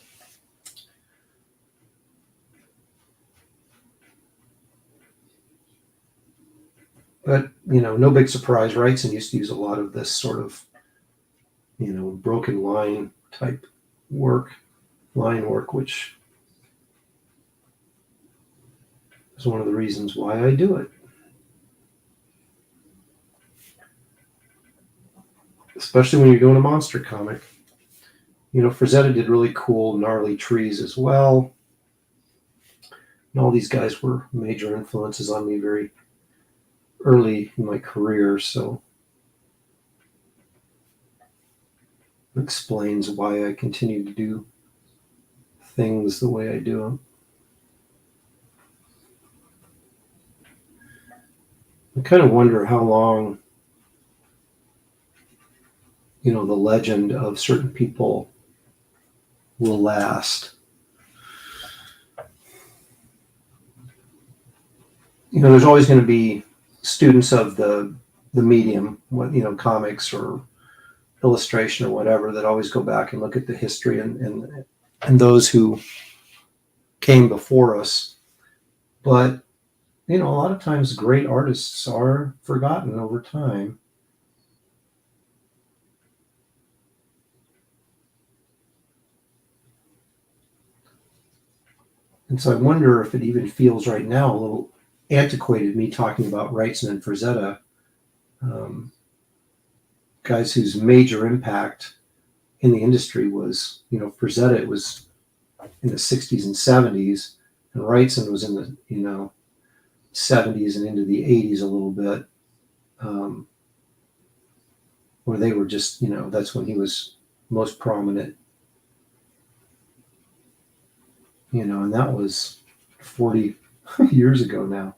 But, no big surprise. Wrightson used to use a lot of this sort of, broken line type line work, which is one of the reasons why I do it. Especially when you're doing a monster comic. Frazetta did really cool, gnarly trees as well. And all these guys were major influences on me very early in my career, so it explains why I continue to do things the way I do them. I kind of wonder how long, the legend of certain people will last. There's always going to be students of the medium, comics or illustration or whatever, that always go back and look at the history and those who came before us. But, a lot of times great artists are forgotten over time. And so I wonder if it even feels right now a little antiquated, me talking about Wrightson and Frazetta, guys whose major impact in the industry was, Frazetta, it was in the 60s and 70s, and Wrightson was in the, 70s and into the 80s a little bit, where they were just, that's when he was most prominent. And that was 40 years ago now.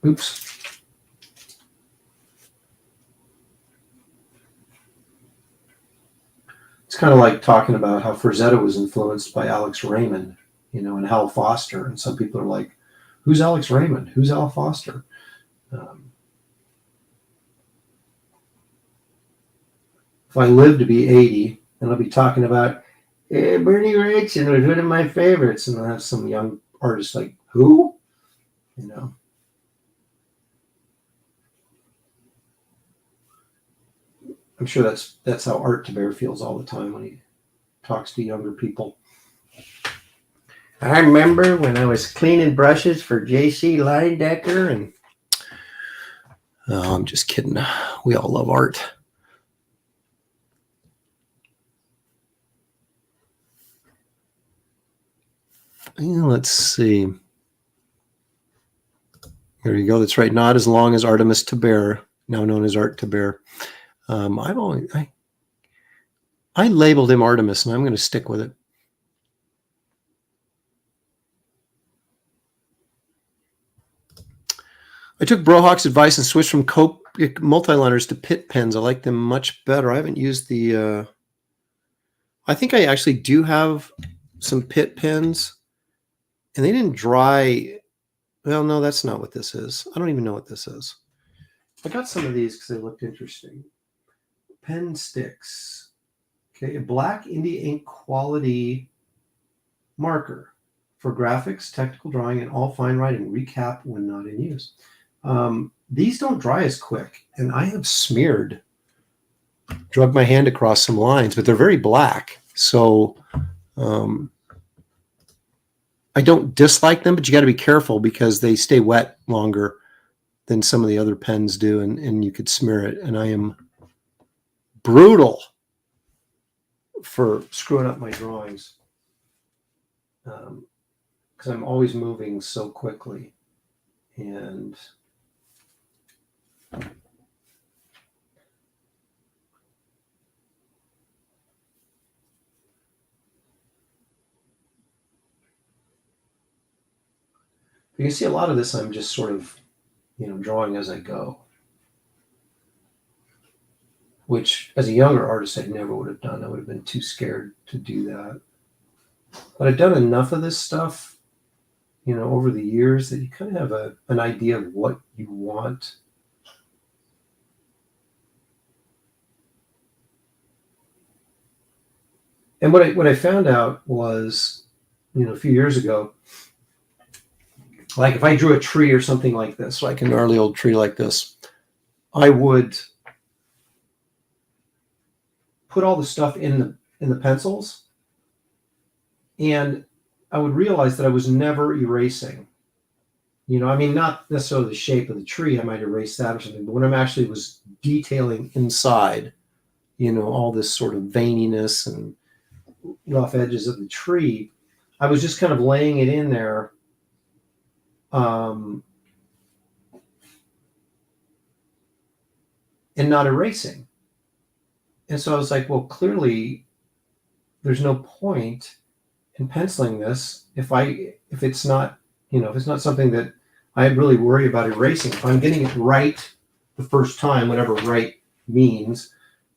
Oops. It's kind of like talking about how Frazetta was influenced by Alex Raymond, and Hal Foster. And some people are like, who's Alex Raymond? Who's Hal Foster? If I live to be 80, then I'll be talking about, Bernie Wrightson was one of my favorites. And I'll have some young artist like, who? I'm sure that's how Art Taber feels all the time when he talks to younger people. I remember when I was cleaning brushes for J.C. Leyendecker, and I'm just kidding. We all love art. Let's see. There you go. That's right. Not as long as Artemis Taber, now known as Art Taber. I labeled him Artemis, and I'm going to stick with it. I took Brohawk's advice and switched from Copic multiliners to Pitt pens. I like them much better. I haven't used the... I think I actually do have some Pitt pens, and they didn't dry... Well, no, that's not what this is. I don't even know what this is. I got some of these because they looked interesting. Pen sticks. Okay, a black Indie ink quality marker for graphics, technical drawing, and all fine writing. Recap when not in use. These don't dry as quick, and I have drug my hand across some lines, but they're very black. So I don't dislike them, but you got to be careful because they stay wet longer than some of the other pens do, and you could smear it. And I am brutal for screwing up my drawings because because I'm always moving so quickly. And you can see a lot of this I'm just sort of, drawing as I go, which as a younger artist I never would have done. I would have been too scared to do that. But I've done enough of this stuff, over the years that you kind of have an idea of what you want. And what I found out was, a few years ago, like if I drew a tree or something like this, like a gnarly old tree like this, I would put all the stuff in the pencils, and I would realize that I was never erasing. Not necessarily the shape of the tree, I might erase that or something, but when I'm actually was detailing inside, all this sort of veininess and rough edges of the tree, I was just kind of laying it in there. And not erasing. And so I was like, well, clearly there's no point in penciling this if it's not, if it's not something that I really worry about erasing. If I'm getting it right the first time, whatever right means,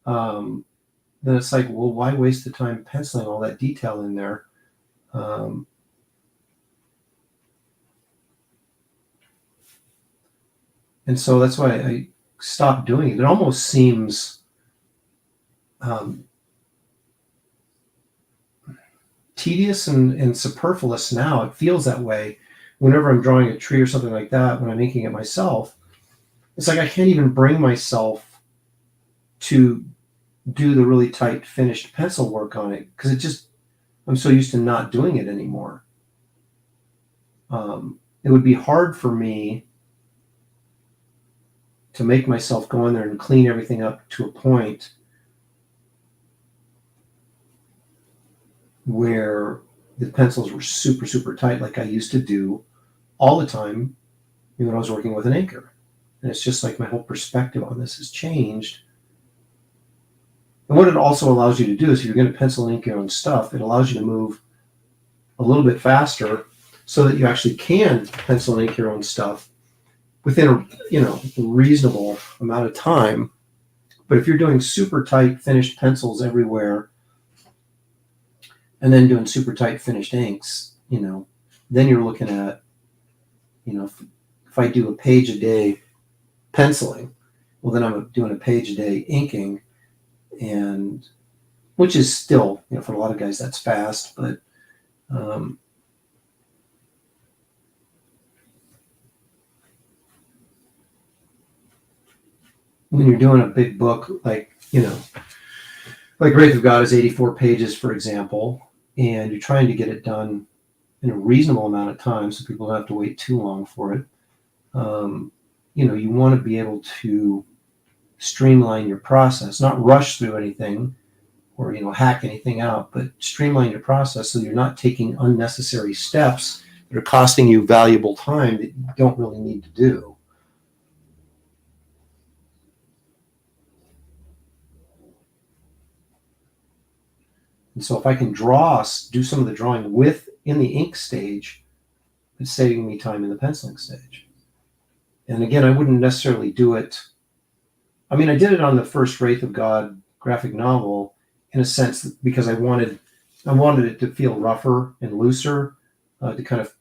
then it's like, well, why waste the time penciling all that detail in there? And so that's why I stopped doing it. It almost seems tedious and superfluous now. It feels that way whenever I'm drawing a tree or something like that, when I'm making it myself. It's like I can't even bring myself to do the really tight finished pencil work on it because I'm so used to not doing it anymore. It would be hard for me to make myself go in there and clean everything up to a point where the pencils were super, super tight like I used to do all the time when I was working with an inker. And it's just like my whole perspective on this has changed. And what it also allows you to do is if you're going to pencil and ink your own stuff, it allows you to move a little bit faster so that you actually can pencil and ink your own stuff within a reasonable amount of time. But if you're doing super tight finished pencils everywhere and then doing super tight finished inks, then you're looking at, if I do a page a day penciling, well, then I'm doing a page a day inking, and which is still, for a lot of guys that's fast, but when you're doing a big book, like Wraith of God is 84 pages, for example, and you're trying to get it done in a reasonable amount of time so people don't have to wait too long for it. You want to be able to streamline your process, not rush through anything or, hack anything out, but streamline your process so you're not taking unnecessary steps that are costing you valuable time that you don't really need to do. And so if I can do some of the drawing in the ink stage, it's saving me time in the penciling stage. And again, I wouldn't necessarily do it. I did it on the first Wraith of God graphic novel in a sense because I wanted it to feel rougher and looser, to kind of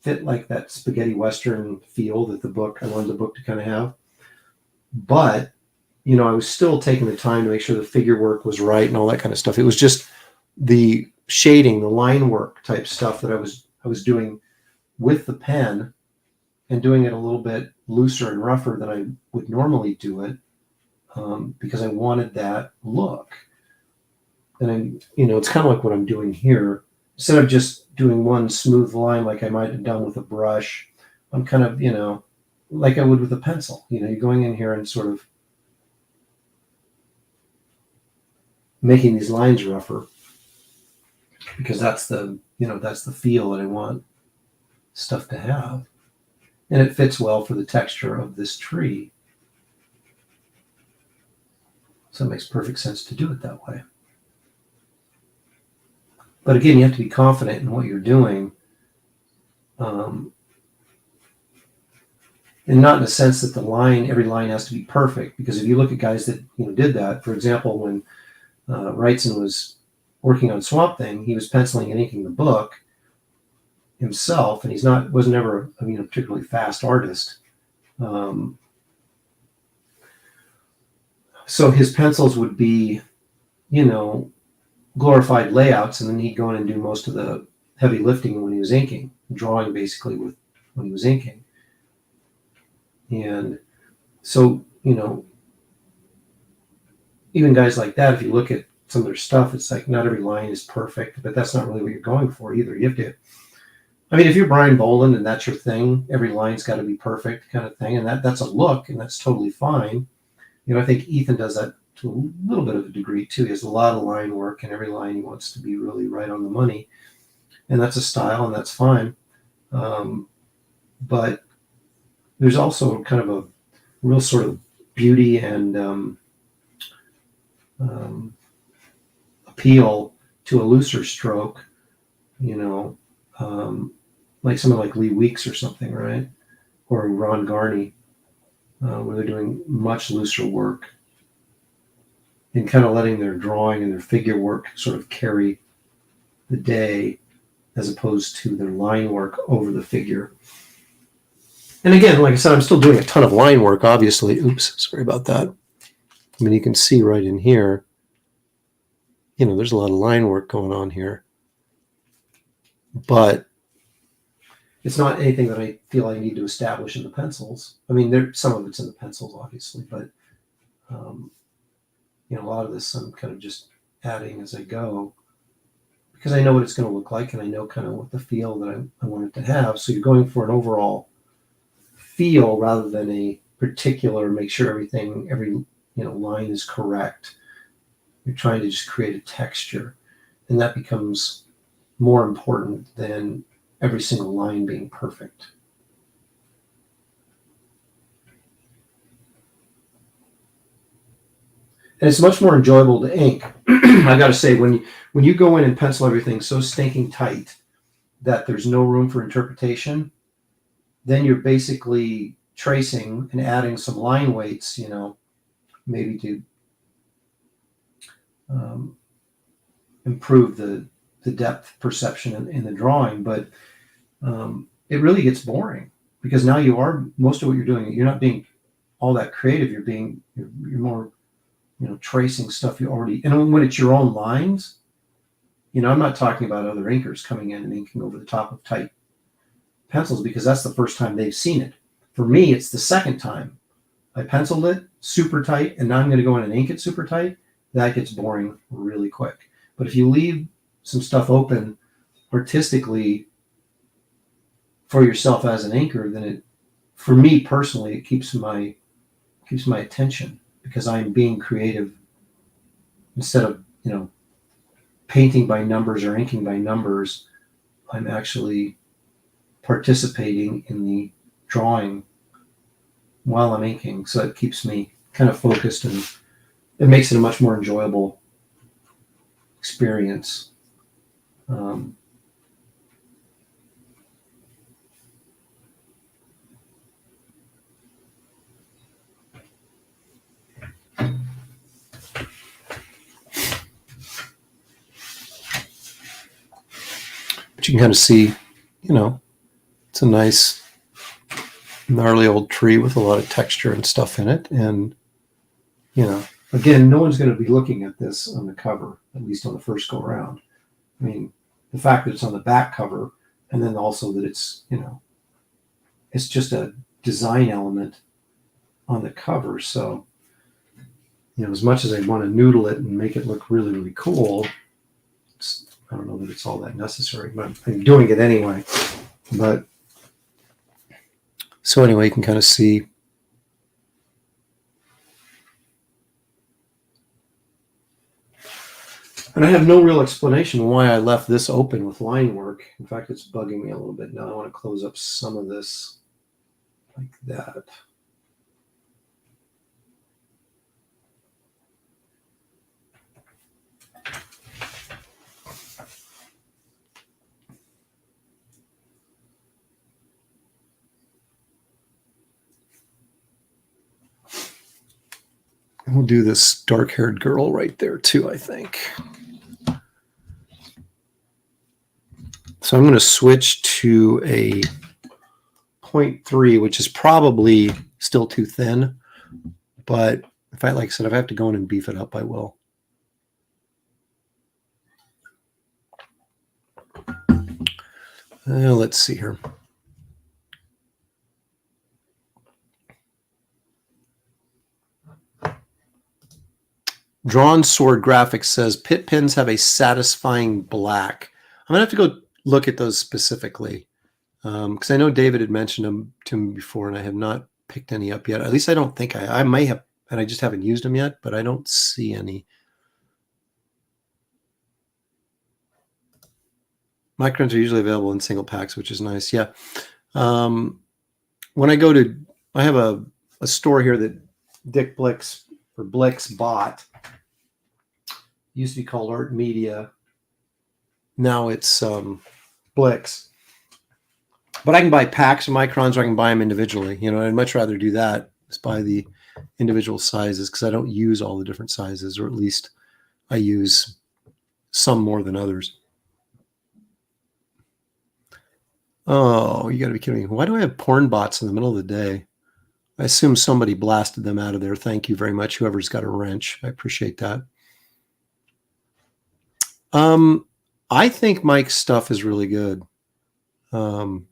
fit like that spaghetti Western feel that I wanted the book to kind of have. But, I was still taking the time to make sure the figure work was right and all that kind of stuff. It was just the shading, the line work type stuff that I was doing with the pen and doing it a little bit looser and rougher than I would normally do it, because I wanted that look. And it's kind of like what I'm doing here. Instead of just doing one smooth line like I might have done with a brush, I'm kind of, like I would with a pencil. You're going in here and sort of making these lines rougher because that's the feel that I want. stuff to have. And it fits well for the texture of this tree. So it makes perfect sense to do it that way. But again, you have to be confident in what you're doing. And not in the sense that every line has to be perfect. Because if you look at guys that did that, for example, when Wrightson was working on Swamp Thing, he was penciling and inking the book himself, and was never a particularly fast artist. So his pencils would be, glorified layouts, and then he'd go in and do most of the heavy lifting when he was inking, drawing basically when he was inking. And so, even guys like that, if you look at some of their stuff, it's like not every line is perfect, but that's not really what you're going for either. You have to, if you're Brian Boland and that's your thing, every line's got to be perfect kind of thing, and that's a look, and that's totally fine. I think Ethan does that to a little bit of a degree too. He has a lot of line work, and every line he wants to be really right on the money, and that's a style, and that's fine. But there's also kind of a real sort of beauty and appeal to a looser stroke, like someone like Lee Weeks or something, right? Or Ron Garney, where they're doing much looser work and kind of letting their drawing and their figure work sort of carry the day as opposed to their line work over the figure. And again, like I said, I'm still doing a ton of line work, obviously. Oops, sorry about that. You can see right in here, there's a lot of line work going on here. But it's not anything that I feel I need to establish in the pencils. Some of it's in the pencils, obviously, but a lot of this I'm kind of just adding as I go because I know what it's going to look like, and I know kind of what the feel that I want it to have. So you're going for an overall feel rather than a particular, make sure every line is correct. You're trying to just create a texture, and that becomes more important than every single line being perfect. And it's much more enjoyable to ink. I got to say, when you go in and pencil everything so stinking tight that there's no room for interpretation, then you're basically tracing and adding some line weights, maybe to improve the depth perception in the drawing. But it really gets boring because now most of what you're doing, you're not being all that creative. You're more tracing stuff you already, and when it's your own lines, I'm not talking about other inkers coming in and inking over the top of tight pencils because that's the first time they've seen it. For me, it's the second time I penciled it super tight, and now I'm going to go in and ink it super tight. That gets boring really quick. But if you leave some stuff open artistically for yourself as an inker, then for me personally, it keeps my attention because I'm being creative instead of, painting by numbers or inking by numbers. I'm actually participating in the drawing while I'm inking. So it keeps me kind of focused, and it makes it a much more enjoyable experience. But you can kind of see, it's a nice, gnarly old tree with a lot of texture and stuff in it. And, again, no one's going to be looking at this on the cover, at least on the first go around. The fact that it's on the back cover, and then also that it's, it's just a design element on the cover. So, as much as I want to noodle it and make it look really, really cool, I don't know that it's all that necessary, but I'm doing it anyway. But so anyway, you can kind of see And I have no real explanation why I left this open with line work. In fact, it's bugging me a little bit now. I want to close up some of this like that. And we'll do this dark-haired girl right there too, I think. So I'm going to switch to a 0.3, which is probably still too thin. But if I, like I said, if I have to go in and beef it up, I will. Let's see here. Drawn Sword Graphics says pit pins have a satisfying black. I'm going to have to go look at those specifically because I know David had mentioned them to me before and I have not picked any up yet. At least I don't think I may have, and I just haven't used them yet, but I don't see any. Microns are usually available in single packs, which is nice. Yeah. When I go to, I have a store here that Dick Blix or Blix bought. Used to be called Art Media. Now it's Blix. But I can buy packs of microns or I can buy them individually. You know, I'd much rather do that. Just buy the individual sizes because I don't use all the different sizes, or at least I use some more than others. Oh, you got to be kidding me. Why do I have porn bots in the middle of the day? I assume somebody blasted them out of there. Thank you very much, whoever's got a wrench. I appreciate that. I think Mike's stuff is really good. I'm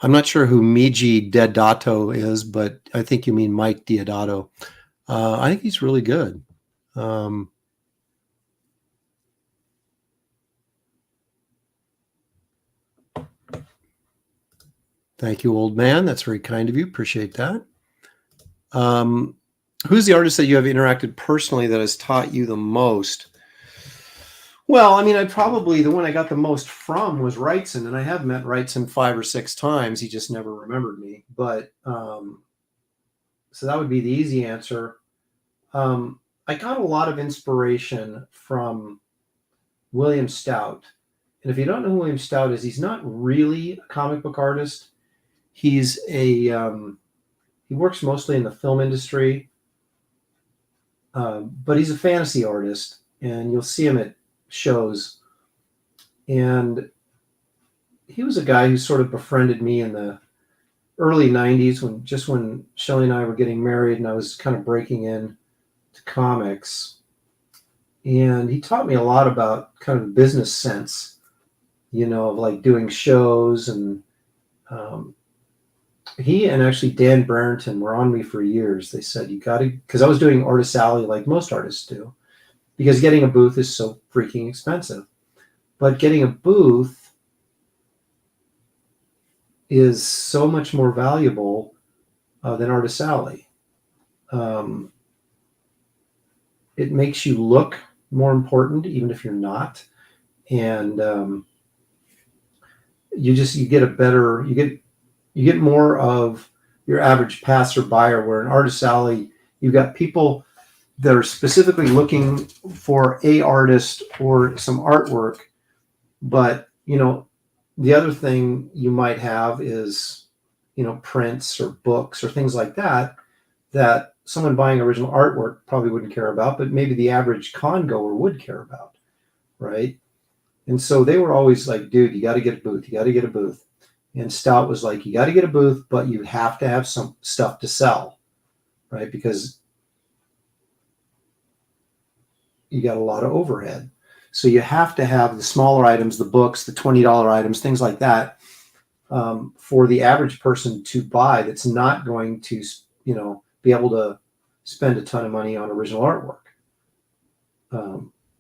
not sure who Miji Deodato is, but I think you mean Mike Deodato. I think he's really good. Thank you, old man. That's very kind of you. Appreciate that. Who's the artist that you have interacted personally that has taught you the most? Well, I mean, the one I got the most from was Wrightson, and I have met Wrightson 5 or 6 times. He just never remembered me. But so that would be the easy answer. I got a lot of inspiration from William Stout. And if you don't know who William Stout is, he's not really a comic book artist. He's he works mostly in the film industry, but he's a fantasy artist, and you'll see him at shows. And he was a guy who sort of befriended me in the early 90s when Shelley and I were getting married and I was kind of breaking in to comics. And he taught me a lot about kind of business sense, you know, of like doing shows. And he and actually Dan Brereton were on me for years. They said, you got to, because I was doing Artist Alley like most artists do, because getting a booth is so freaking expensive. But getting a booth is so much more valuable than Artist Alley. It makes you look more important, even if you're not. And you get more of your average passerby, where in Artist Alley, you've got people that are specifically looking for a artist or some artwork. But, you know, the other thing you might have is, you know, prints or books or things like that, that someone buying original artwork probably wouldn't care about, but maybe the average con goer would care about, right? And so they were always like, dude, you got to get a booth. You got to get a booth. And Stout was like, you got to get a booth, but you have to have some stuff to sell, right? Because you got a lot of overhead. So you have to have the smaller items, the books, the $20 items, things like that, for the average person to buy that's not going to, you know, be able to spend a ton of money on original artwork.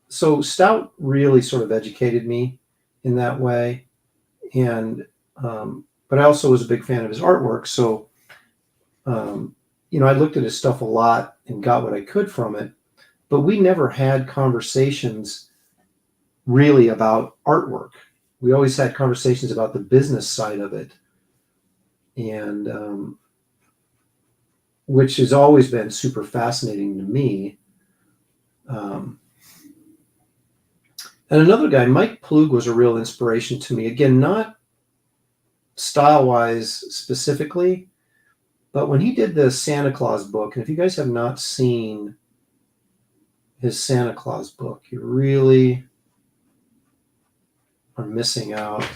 So Stout really sort of educated me in that way. And, but I also was a big fan of his artwork. So, you know, I looked at his stuff a lot and got what I could from it, but we never had conversations really about artwork. We always had conversations about the business side of it, and which has always been super fascinating to me. And another guy, Mike Plug, was a real inspiration to me. Again, not style-wise specifically, but when he did the Santa Claus book, and if you guys have not seen his Santa Claus book, you really are missing out.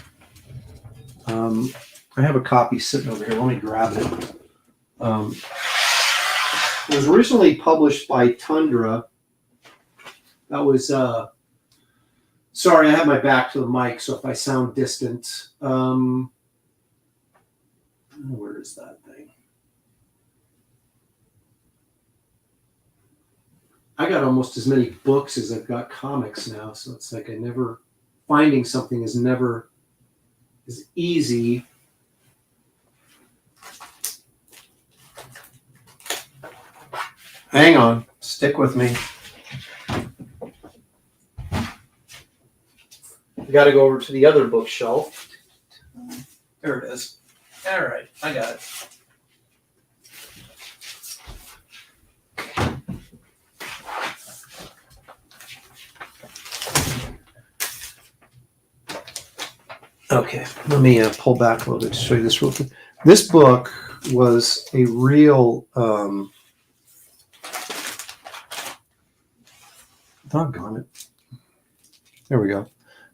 I have a copy sitting over here. Let me grab it. It was originally published by Tundra. That was, sorry, I have my back to the mic, so if I sound distant, where is that thing? I got almost as many books as I've got comics now, so it's like finding something is never as easy. Hang on, stick with me. I got to go over to the other bookshelf. There it is. All right, I got it. Okay, let me pull back a little bit to show you this real quick. This book was a real, doggone it. There we go.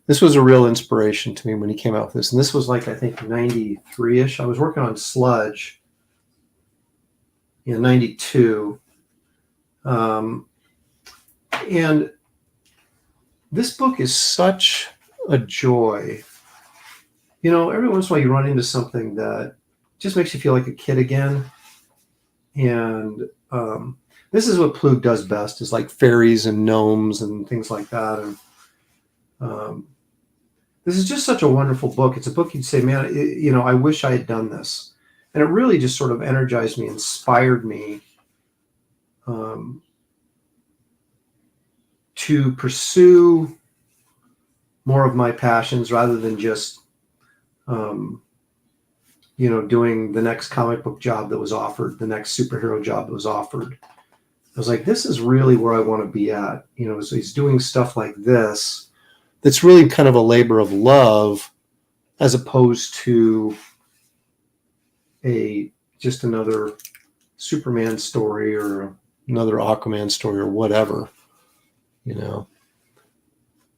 This was a real inspiration to me when he came out with this. And this was like, I think, 93-ish. I was working on Sludge in 92. And this book is such a joy. You know, every once in a while you run into something that just makes you feel like a kid again. And this is what Plug does best, is like fairies and gnomes and things like that. And this is just such a wonderful book. It's a book you'd say, man, you know, I wish I had done this. And it really just sort of energized me, inspired me to pursue more of my passions rather than just, you know, doing the next comic book job that was offered, the next superhero job that was offered. I was like, this is really where I want to be at. You know, so he's doing stuff like this that's really kind of a labor of love, as opposed to just another Superman story or another Aquaman story or whatever, you know.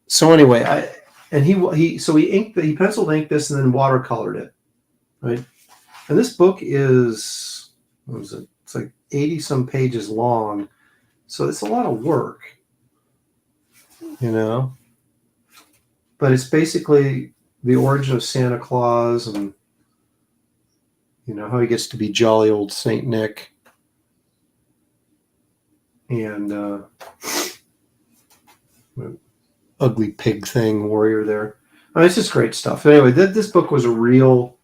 So anyway, he penciled inked this and then watercolored it, right? And this book is, what was it? It's like 80 some pages long, so it's a lot of work, you know. But it's basically the origin of Santa Claus and, you know, how he gets to be jolly old Saint Nick. And ugly pig thing warrior there. I mean, it's just great stuff. Anyway, this book was a real,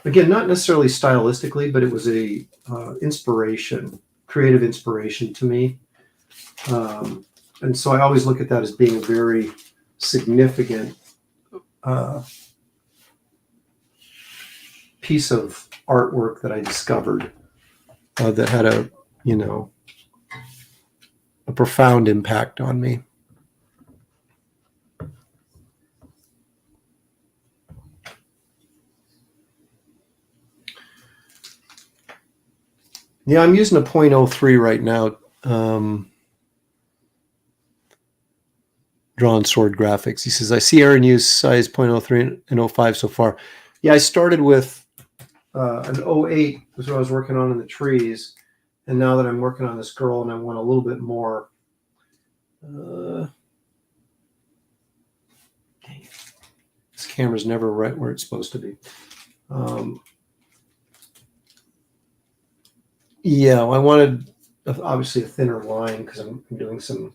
again, not necessarily stylistically, but it was a creative inspiration to me. And so I always look at that as being a very significant piece of artwork that I discovered that had a profound impact on me. Yeah, I'm using a .03 right now. Drawn Sword Graphics. He says, I see Aaron use size .03 and 05 so far. Yeah, I started with an 08 was what I was working on in the trees. And now that I'm working on this girl and I want a little bit more. This camera's never right where it's supposed to be. Yeah, well, I wanted obviously a thinner line because I'm doing some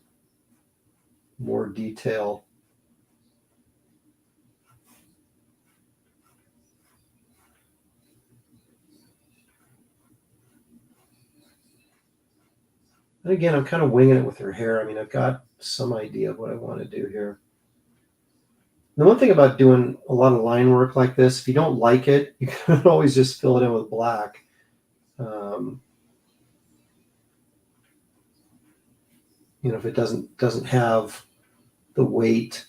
more detail. And again, I'm kind of winging it with her hair. I mean, I've got some idea of what I want to do here. The one thing about doing a lot of line work like this, if you don't like it, you can always just fill it in with black. If it doesn't have the weight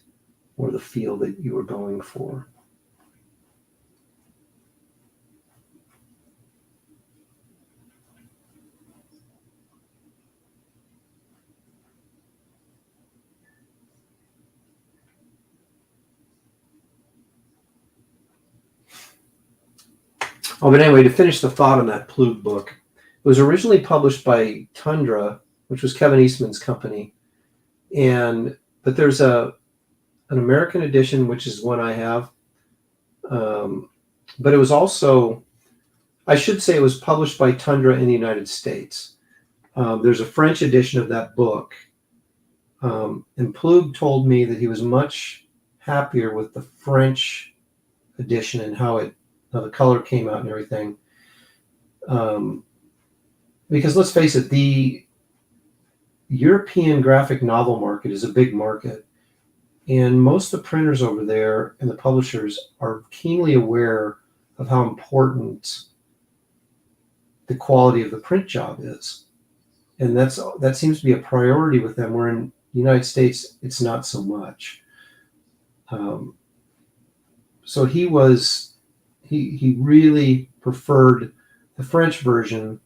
or the feel that you were going for. Oh, but anyway, to finish the thought on that Plug book, it was originally published by Tundra, which was Kevin Eastman's company, but there's an American edition, which is one I have. But it was also, I should say, it was published by Tundra in the United States. There's a French edition of that book, and Plug told me that he was much happier with the French edition and how the color came out and everything. Because let's face it, the European graphic novel market is a big market. And most of the printers over there and the publishers are keenly aware of how important the quality of the print job is. And that seems to be a priority with them, where in the United States, it's not so much. So he really preferred the French version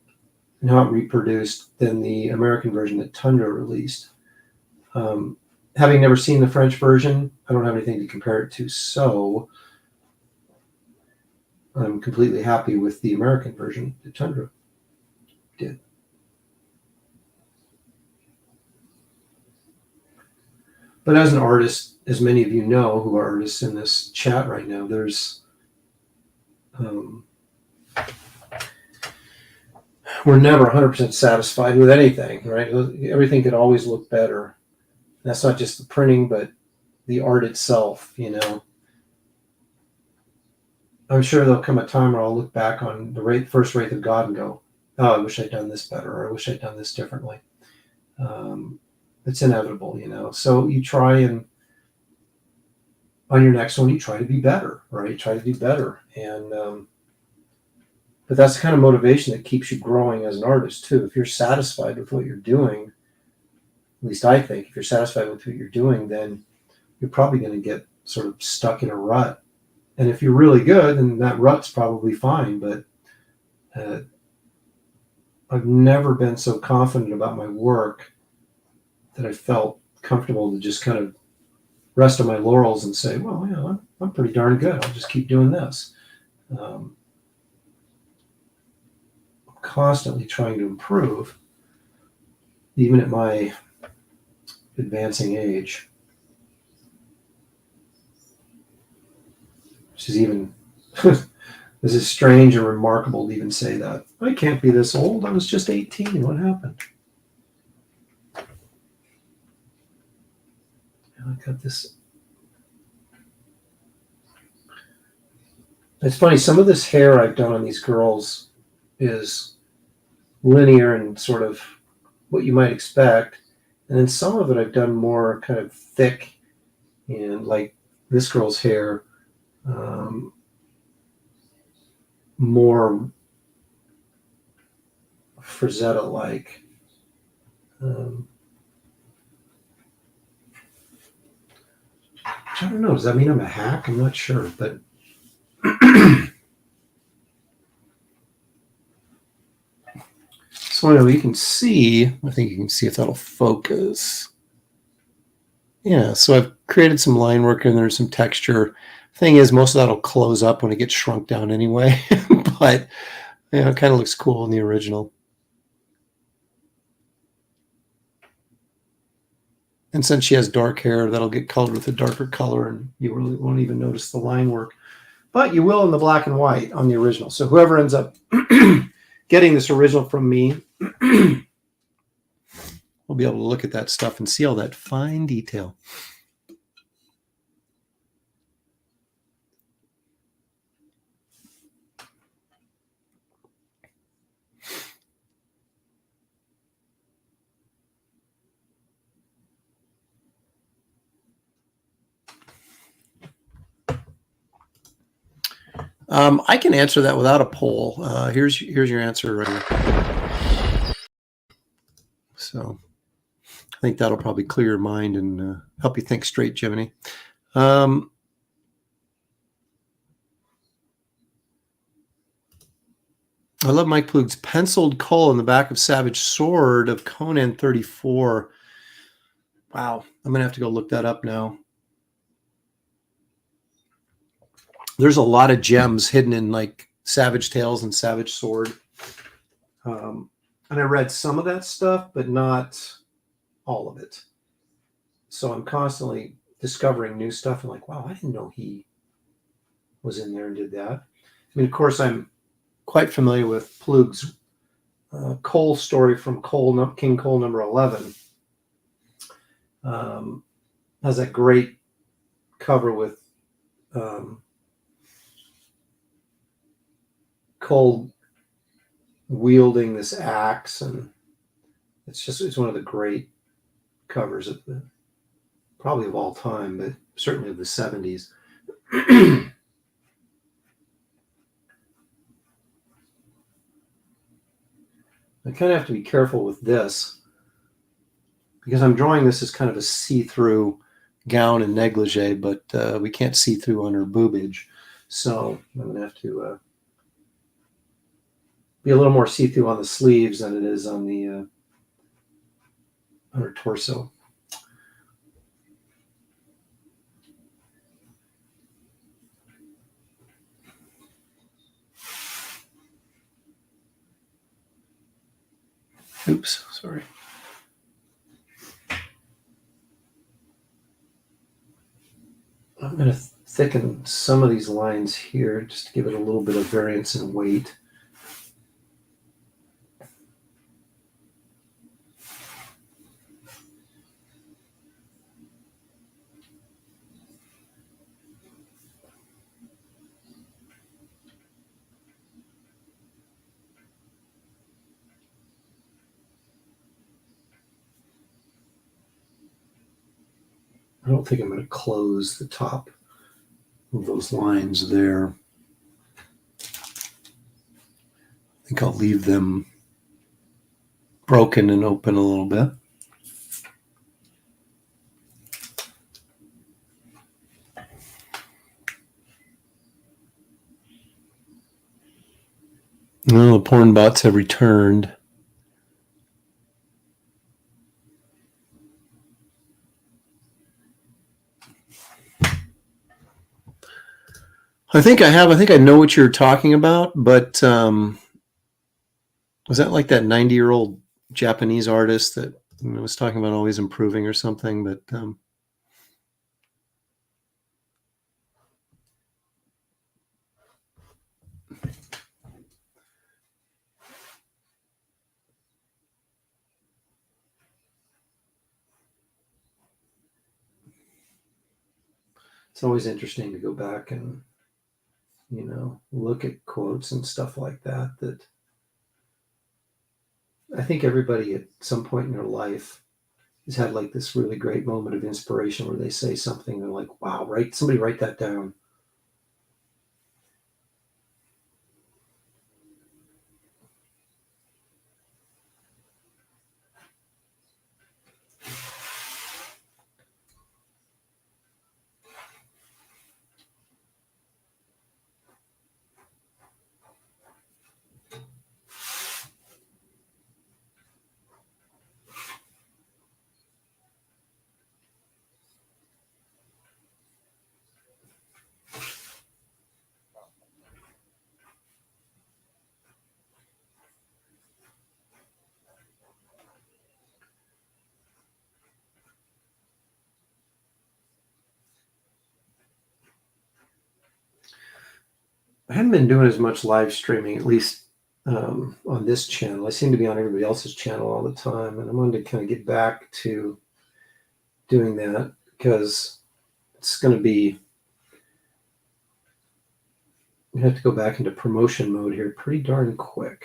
and how it reproduced than the American version that Tundra released. Having never seen the French version, I don't have anything to compare it to, so I'm completely happy with the American version that Tundra did. But as an artist, as many of you know who are artists in this chat right now, we're never 100% satisfied with anything, right? Everything could always look better. That's not just the printing, but the art itself, I'm sure there'll come a time where I'll look back on the first Wraith of God and go, oh, I wish I'd done this better, or I wish I'd done this differently. It's inevitable, So you try and, on your next one, you try to be better, right? Try to do better. But that's the kind of motivation that keeps you growing as an artist, too. If you're satisfied with what you're doing, at least I think, if you're satisfied with what you're doing, then you're probably going to get sort of stuck in a rut. And if you're really good, then that rut's probably fine. But I've never been so confident about my work that I felt comfortable to just kind of rest on my laurels and say, well, I'm pretty darn good. I'll just keep doing this. I'm constantly trying to improve, even at my advancing age, which is even this is strange and remarkable to even say that. I can't be this old. I was just 18. What happened? I got this. It's funny. Some of this hair I've done on these girls is linear and sort of what you might expect. And then some of it I've done more kind of thick, and like this girl's hair, more Frazetta-like. I don't know. Does that mean I'm a hack? I'm not sure, but so anyway, you can see, I think you can see if that'll focus. Yeah, so I've created some line work and there's some texture. Thing is, most of that'll close up when it gets shrunk down anyway, but it kind of looks cool in the original. And since she has dark hair, that'll get colored with a darker color and you really won't even notice the line work. But you will in the black and white on the original. So whoever ends up getting this original from me will be able to look at that stuff and see all that fine detail. I can answer that without a poll. Here's your answer right here. So I think that'll probably clear your mind and help you think straight, Jiminy. I love Mike Plug's penciled Kull in the back of Savage Sword of Conan 34. Wow, I'm going to have to go look that up now. There's a lot of gems hidden in like Savage Tales and Savage Sword. And I read some of that stuff, but not all of it. So I'm constantly discovering new stuff and like, wow, I didn't know he was in there and did that. I mean, of course, I'm quite familiar with Plug's Cole story from King Cole number 11. Has that great cover with Cole wielding this axe, and it's one of the great covers of probably of all time, but certainly of the 70s. I kind of have to be careful with this because I'm drawing this as kind of a see-through gown and negligee, but we can't see through on her boobage. So I'm going to have to be a little more see-through on the sleeves than it is on the on her torso. Oops, sorry. I'm going to thicken some of these lines here just to give it a little bit of variance in weight. I don't think I'm going to close the top of those lines there. I think I'll leave them broken and open a little bit. Well, the porn bots have returned. I think I know what you're talking about, but was that like that 90-year-old Japanese artist that was talking about always improving or something? But it's always interesting to go back and look at quotes and stuff like that. That I think everybody at some point in their life has had like this really great moment of inspiration where they say something and they're like, wow, somebody write that down. I haven't been doing as much live streaming, at least on this channel. I seem to be on everybody else's channel all the time, and I wanted to kind of get back to doing that because it's going to be, we have to go back into promotion mode here pretty darn quick.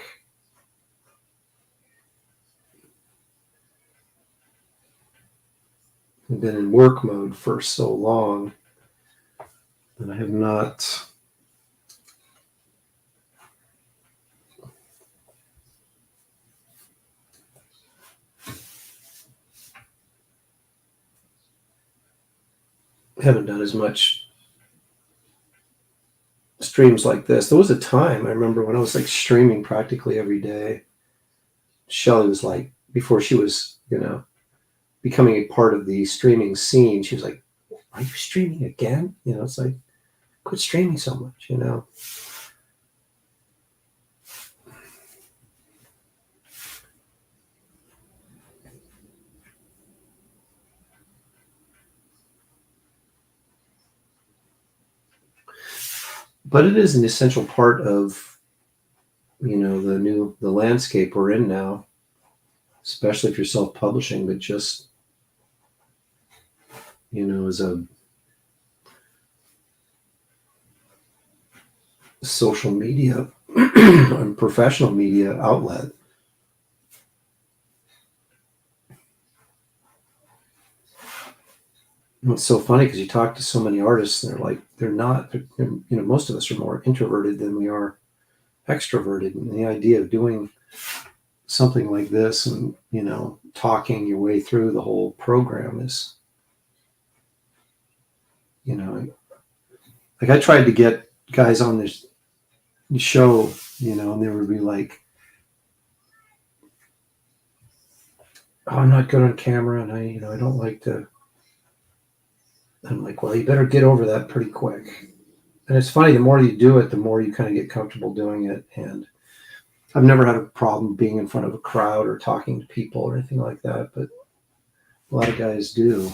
I've been in work mode for so long that I have not haven't done as much streams like this. There was a time I remember when I was like streaming practically every day. Shelly was like, before she was, becoming a part of the streaming scene, she was like, "Are you streaming again?" It's like, quit streaming so much. But it is an essential part of, the landscape we're in now, especially if you're self-publishing, but just, as a social media and professional media outlet. It's so funny because you talk to so many artists and most of us are more introverted than we are extroverted. And the idea of doing something like this and, talking your way through the whole program is, like I tried to get guys on this show, and they would be like, "Oh, I'm not good on camera and I don't like to." I'm like, well, you better get over that pretty quick. And it's funny, the more you do it, the more you kind of get comfortable doing it. And I've never had a problem being in front of a crowd or talking to people or anything like that, but a lot of guys do.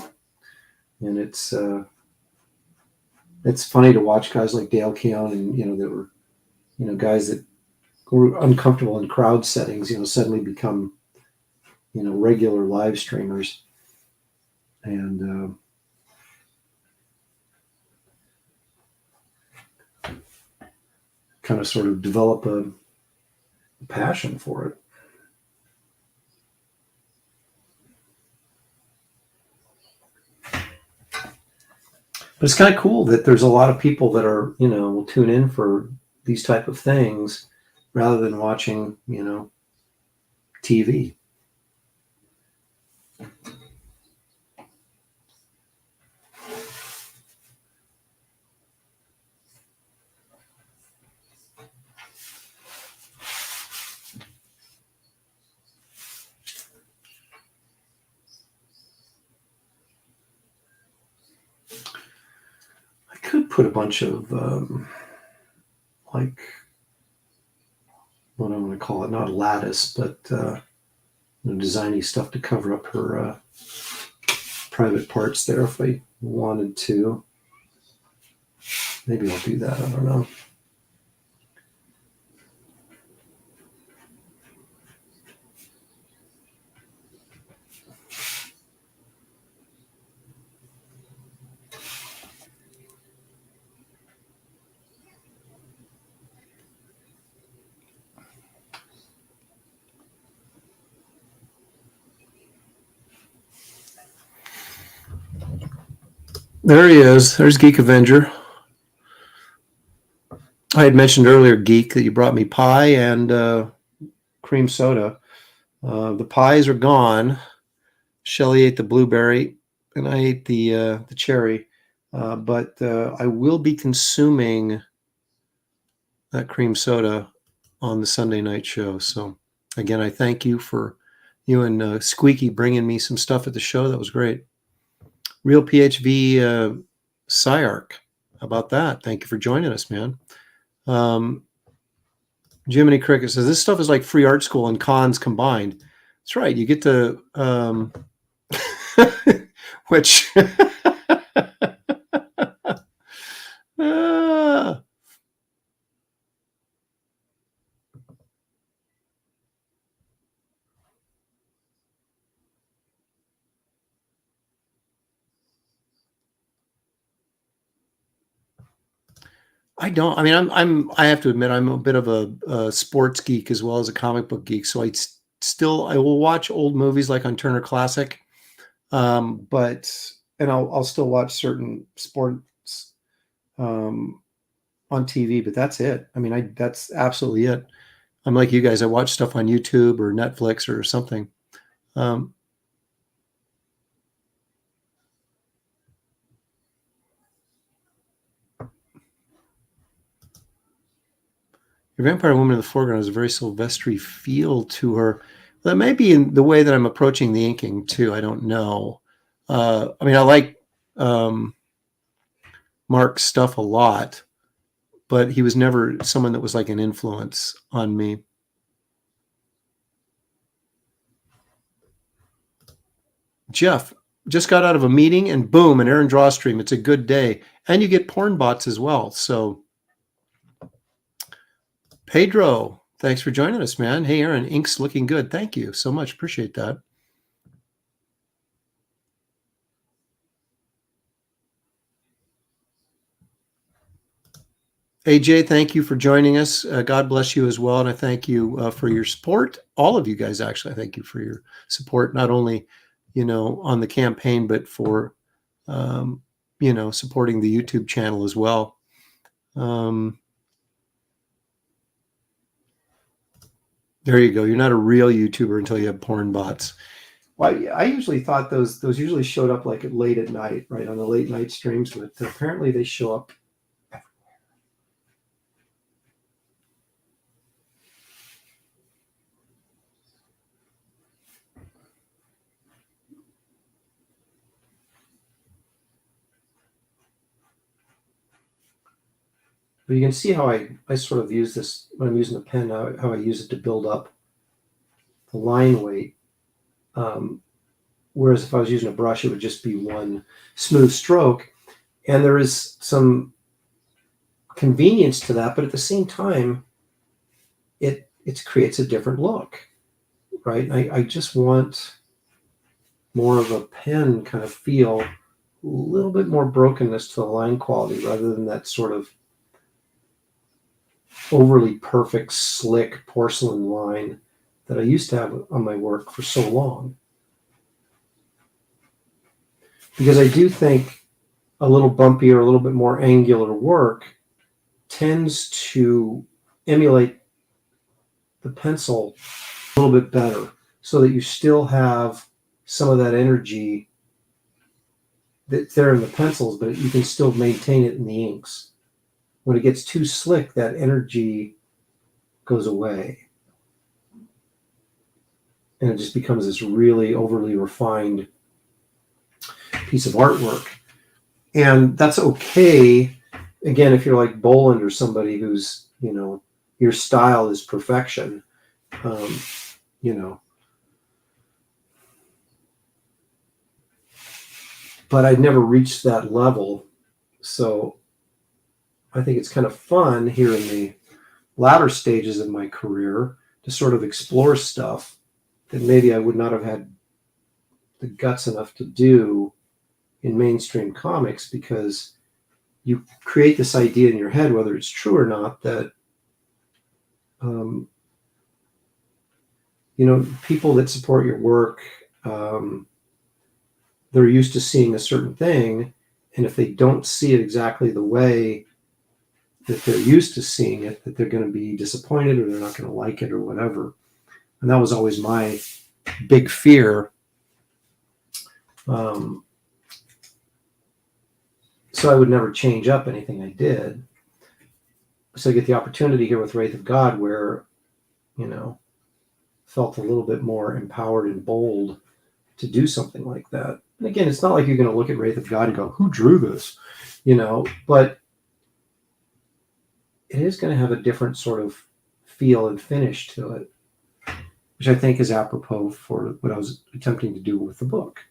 And it's funny to watch guys like Dale Keown and, that were, guys that were uncomfortable in crowd settings, suddenly become, regular live streamers. And, kind of sort of develop a passion for it. But it's kind of cool that there's a lot of people that are, will tune in for these type of things rather than watching, TV. I could put a bunch of like, what I'm going to call it, not lattice, but designy stuff to cover up her private parts there if I wanted to. Maybe I'll do that. I don't know. There he is. There's Geek Avenger. I had mentioned earlier, Geek, that you brought me pie and cream soda. The pies are gone. Shelly ate the blueberry, and I ate the cherry. But I will be consuming that cream soda on the Sunday night show. So again, I thank you and Squeaky bringing me some stuff at the show. That was great. Real PHV Psyarch. How about that? Thank you for joining us, man. Jiminy Cricket says, this stuff is like free art school and cons combined. That's right. You get to, which, I have to admit, I'm a bit of a sports geek as well as a comic book geek. So I will watch old movies like on Turner Classic. And I'll still watch certain sports, on TV, but that's it. That's absolutely it. I'm like you guys. I watch stuff on YouTube or Netflix or something. Your vampire woman in the foreground has a very Sylvester-y feel to her. That may be in the way that I'm approaching the inking too. I don't know. I mean, I like Mark's stuff a lot, but he was never someone that was like an influence on me. Jeff just got out of a meeting and boom, an Aaron draw stream. It's a good day. And you get porn bots as well. So Pedro, thanks for joining us, man. Hey, Aaron, ink's looking good. Thank you so much. Appreciate that. AJ, thank you for joining us. God bless you as well. And I thank you for your support. All of you guys, actually, I thank you for your support, not only, on the campaign, but for, supporting the YouTube channel as well. There you go. You're not a real YouTuber until you have porn bots. Well, I usually thought those usually showed up like late at night, right, on the late night streams, but apparently they show up. But you can see how I sort of use this when I'm using the pen, how I use it to build up the line weight. Whereas if I was using a brush, it would just be one smooth stroke. And there is some convenience to that, but at the same time, it creates a different look, right? I just want more of a pen kind of feel, a little bit more brokenness to the line quality rather than that sort of overly perfect, slick porcelain line that I used to have on my work for so long. Because I do think a little bumpier, a little bit more angular work tends to emulate the pencil a little bit better so that you still have some of that energy that's there in the pencils, but you can still maintain it in the inks. When it gets too slick, that energy goes away. And it just becomes this really overly refined piece of artwork. And that's okay, again, if you're like Boland or somebody who's, your style is perfection, But I'd never reached that level. So I think it's kind of fun here in the latter stages of my career to sort of explore stuff that maybe I would not have had the guts enough to do in mainstream comics, because you create this idea in your head, whether it's true or not, that people that support your work, they're used to seeing a certain thing, and if they don't see it exactly the way that they're used to seeing it, that they're going to be disappointed or they're not going to like it or whatever. And that was always my big fear. So I would never change up anything I did. So I get the opportunity here with Wraith of God where, felt a little bit more empowered and bold to do something like that. And again, it's not like you're going to look at Wraith of God and go, who drew this? But it is going to have a different sort of feel and finish to it, which I think is apropos for what I was attempting to do with the book.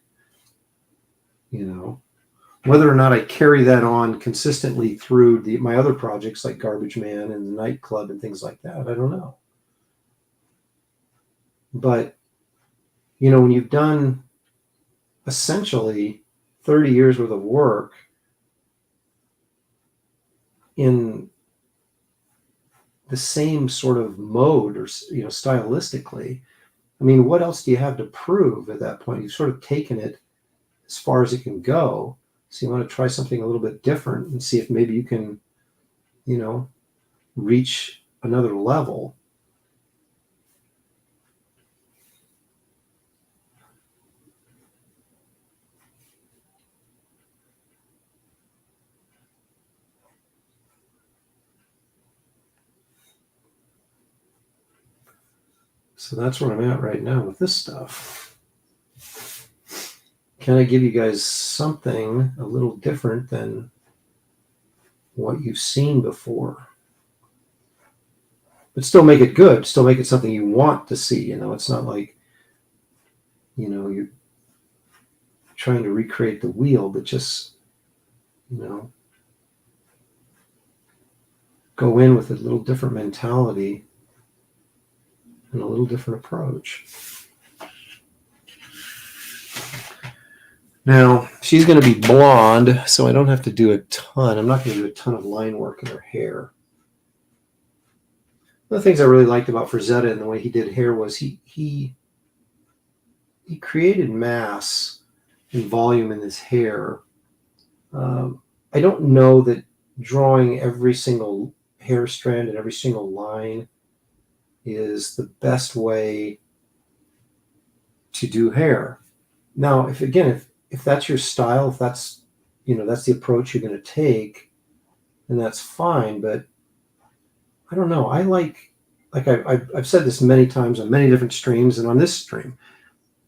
Whether or not I carry that on consistently through my other projects like Garbage Man and the Nightclub and things like that, I don't know. But, when you've done essentially 30 years worth of work in the same sort of mode or, stylistically, I mean, what else do you have to prove at that point? You've sort of taken it as far as it can go. So you want to try something a little bit different and see if maybe you can, reach another level. So that's where I'm at right now with this stuff. Can I give you guys something a little different than what you've seen before? But still make it good. Still make it something you want to see. It's not like, you're trying to recreate the wheel, but just, go in with a little different mentality and a little different approach. Now, she's going to be blonde, so I don't have to do a ton. I'm not going to do a ton of line work in her hair. One of the things I really liked about Frazetta and the way he did hair was he created mass and volume in his hair. I don't know that drawing every single hair strand and every single line is the best way to do hair. Now, if that's your style, if that's the approach you're going to take, then that's fine. But I don't know. I I've said this many times on many different streams and on this stream.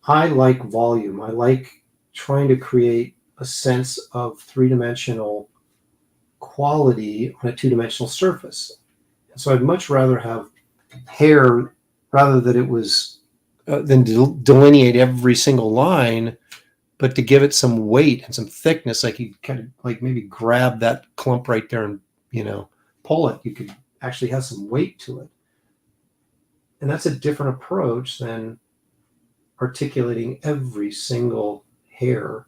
I like volume. I like trying to create a sense of three-dimensional quality on a two-dimensional surface. And so I'd much rather have hair rather than it was than delineate every single line, but to give it some weight and some thickness, like you kind of like maybe grab that clump right there and pull it. You could actually have some weight to it, and that's a different approach than articulating every single hair.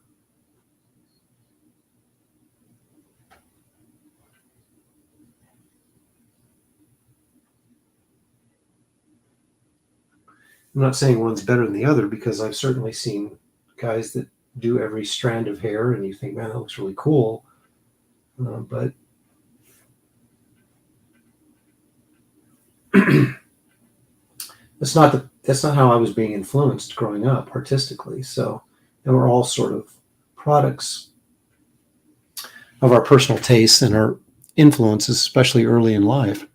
I'm not saying one's better than the other, because I've certainly seen guys that do every strand of hair and you think, man, that looks really cool. But that's not how I was being influenced growing up artistically. So, and we're all sort of products of our personal tastes and our influences, especially early in life.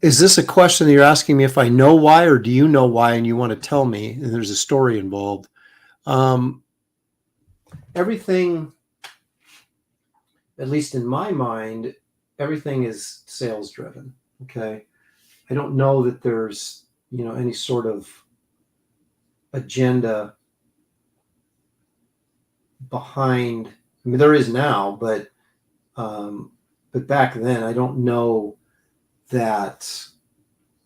Is this a question that you're asking me if I know why, or do you know why and you want to tell me and there's a story involved? Everything, at least in my mind, everything is sales driven. Okay. I don't know that there's, any sort of agenda behind. I mean, there is now, but back then I don't know that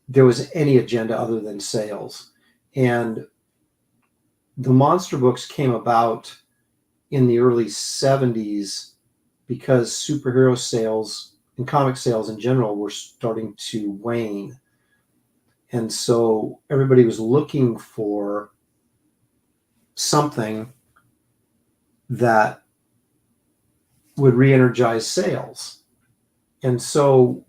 there was any agenda other than sales. And the monster books came about in the early 70s because superhero sales and comic sales in general were starting to wane. And so everybody was looking for something that would re-energize sales. And so,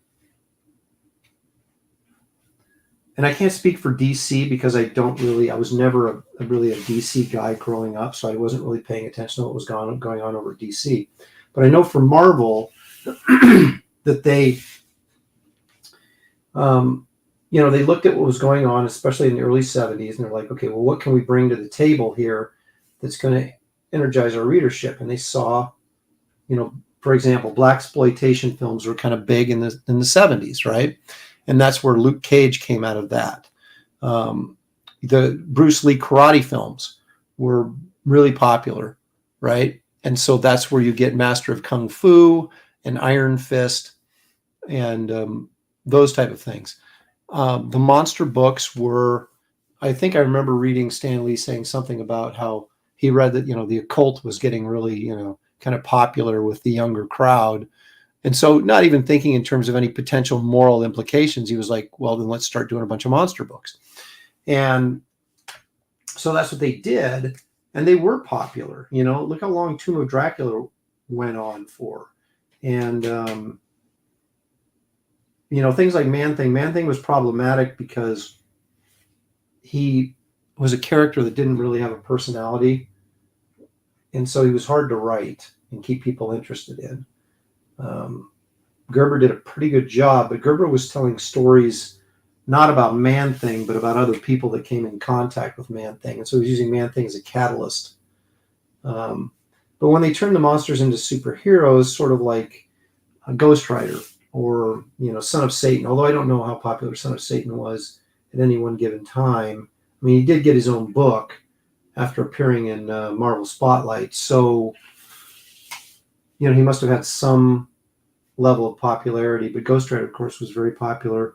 and I can't speak for DC because I was never really a DC guy growing up, so I wasn't really paying attention to what was going on over at DC. But I know for Marvel that they, they looked at what was going on, especially in the early 70s, and they're like, okay, well, what can we bring to the table here that's going to energize our readership? And they saw, for example, blaxploitation films were kind of big in the 70s, right? And that's where Luke Cage came out of that. The Bruce Lee karate films were really popular, right? And so that's where you get Master of Kung Fu and Iron Fist and those type of things. The monster books were, I think I remember reading Stan Lee saying something about how he read that, the occult was getting really, kind of popular with the younger crowd. And so not even thinking in terms of any potential moral implications, he was like, well, then let's start doing a bunch of monster books. And so that's what they did. and they were popular. Look how long Tomb of Dracula went on for. And, things like Man-Thing. Man-Thing was problematic because he was a character that didn't really have a personality. And so he was hard to write and keep people interested in. Gerber did a pretty good job, but Gerber was telling stories not about Man-Thing, but about other people that came in contact with Man-Thing. And so he was using Man-Thing as a catalyst. But when they turned the monsters into superheroes, sort of like a Ghost Rider or, Son of Satan, although I don't know how popular Son of Satan was at any one given time. I mean, he did get his own book after appearing in Marvel Spotlight. So, he must have had some level of popularity. But Ghost Rider, of course, was very popular.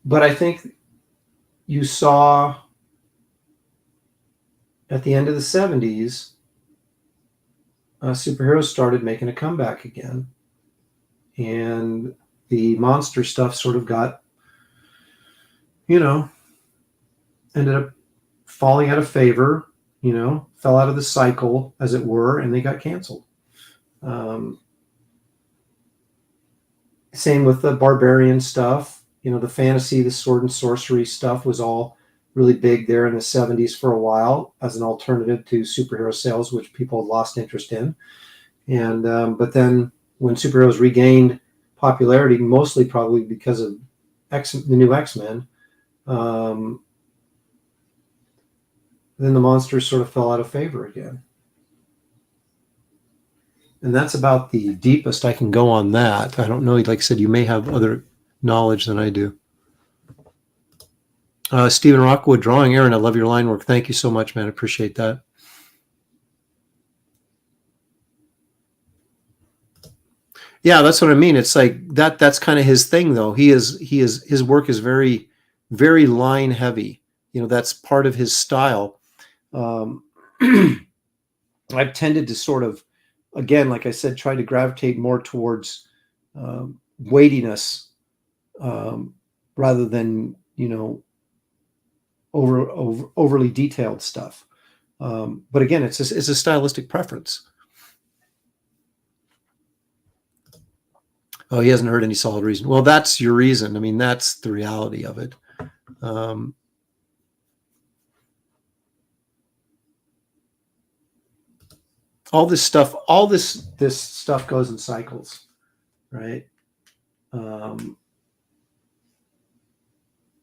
But I think you saw at the end of the 70s, superheroes started making a comeback again. And the monster stuff sort of got, ended up falling out of favor, fell out of the cycle, as it were, and they got canceled. Same with the barbarian stuff. The fantasy, the sword and sorcery stuff was all really big there in the 70s for a while as an alternative to superhero sales, which people had lost interest in. And but then when superheroes regained popularity, mostly probably because of the new X-Men, then the monsters sort of fell out of favor again. And that's about the deepest I can go on that. I don't know. Like I said, you may have other knowledge than I do. Stephen Rockwood, drawing. Aaron, I love your line work. Thank you so much, man. I appreciate that. Yeah, that's what I mean. It's like that's kind of his thing, though. His work is very, very line heavy. That's part of his style. I've tended to sort of, again, like I said, try to gravitate more towards weightiness rather than, overly detailed stuff. But again, it's a stylistic preference. Oh, he hasn't heard any solid reason. Well, that's your reason. I mean, that's the reality of it. All this stuff goes in cycles, right?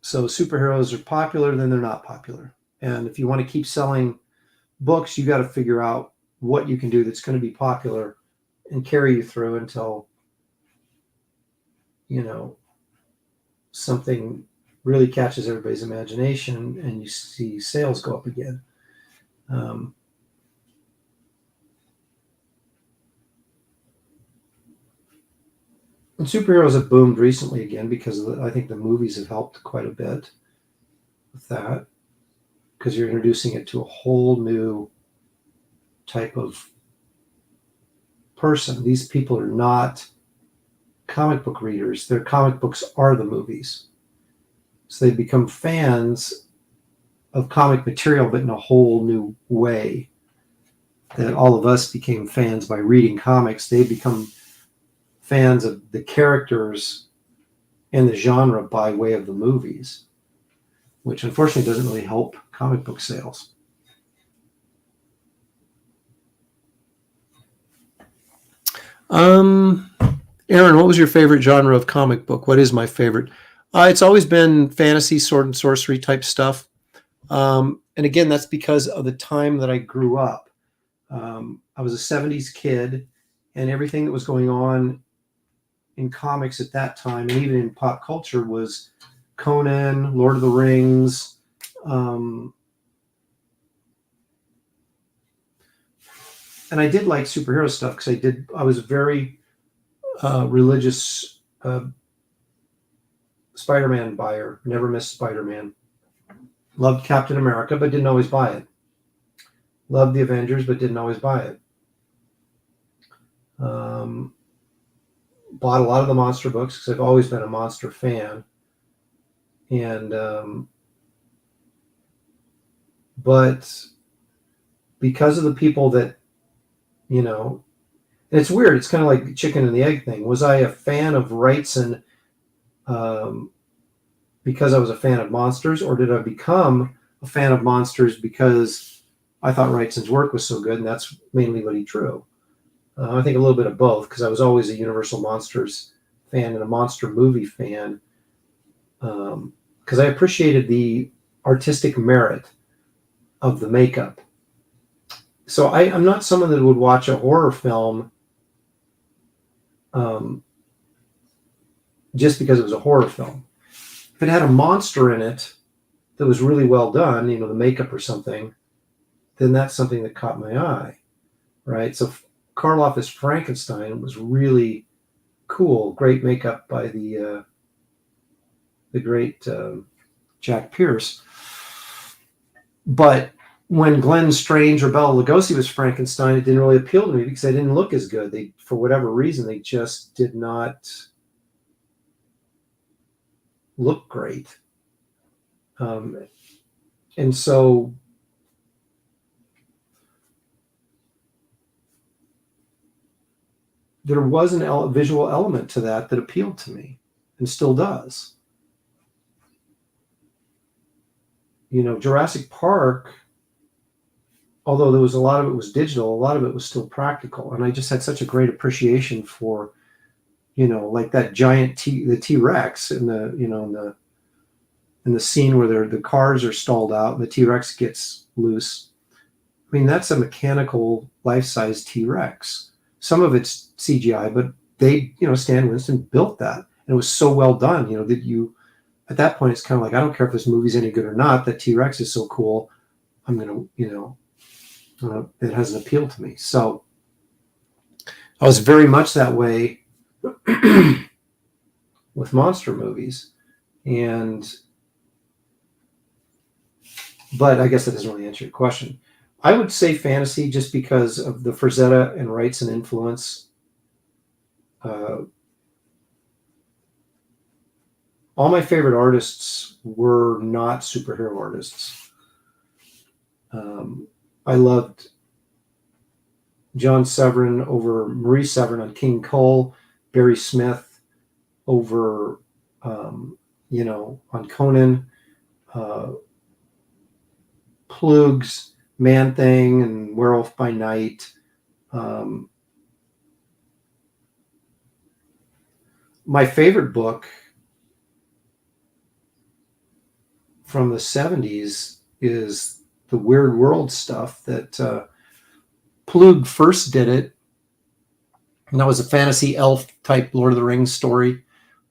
So superheroes are popular, then they're not popular. And if you want to keep selling books, you got to figure out what you can do that's going to be popular and carry you through until, something really catches everybody's imagination and you see sales go up again. And superheroes have boomed recently again because I think the movies have helped quite a bit with that, because you're introducing it to a whole new type of person. These people are not comic book readers. Their comic books are the movies. So they become fans of comic material, but in a whole new way that all of us became fans by reading comics. They become fans of the characters and the genre by way of the movies, which unfortunately doesn't really help comic book sales. Aaron, what was your favorite genre of comic book? What is my favorite? It's always been fantasy, sword and sorcery type stuff. And again, that's because of the time that I grew up. I was a 70s kid, and everything that was going on in comics at that time, and even in pop culture, was Conan, Lord of the Rings, and I did like superhero stuff because I was very religious Spider-Man buyer. Never missed Spider-Man. Loved Captain America, but didn't always buy it. Loved the Avengers, but didn't always buy it. bought a lot of the monster books because I've always been a monster fan. And, but because of the people that, you know, and it's weird. It's kind of like the chicken and the egg thing. Was I a fan of Wrightson because I was a fan of monsters, or did I become a fan of monsters because I thought Wrightson's work was so good, and that's mainly what he drew? I think a little bit of both, because I was always a Universal Monsters fan and a monster movie fan, because I appreciated the artistic merit of the makeup. So I'm not someone that would watch a horror film just because it was a horror film. If it had a monster in it that was really well done, the makeup or something, then that's something that caught my eye, right? So Karloff's Frankenstein was really cool, great makeup by the great Jack Pierce. But when Glenn Strange or Bela Lugosi was Frankenstein, it didn't really appeal to me because they didn't look as good. They, for whatever reason, they just did not look great. And so there was a visual element to that appealed to me and still does. Jurassic Park, although there was a lot of it was digital, a lot of it was still practical. And I just had such a great appreciation for, like that giant the T-Rex in the scene where the cars are stalled out and the T-Rex gets loose. I mean, that's a mechanical life-size T-Rex. Some of it's CGI, but they, Stan Winston built that. And it was so well done, that at that point, it's kind of like, I don't care if this movie's any good or not, that T-Rex is so cool. I'm going to, it has an appeal to me. So I was very much that way with monster movies. But I guess that doesn't really answer your question. I would say fantasy just because of the Frazetta and Wrightson influence. All my favorite artists were not superhero artists. I loved John Severin over Marie Severin on King Cole, Barry Smith over, on Conan, Plug's Man-Thing and Werewolf by Night. My favorite book from the 70s is the Weird World stuff that Plug first did it. And that was a fantasy elf type Lord of the Rings story.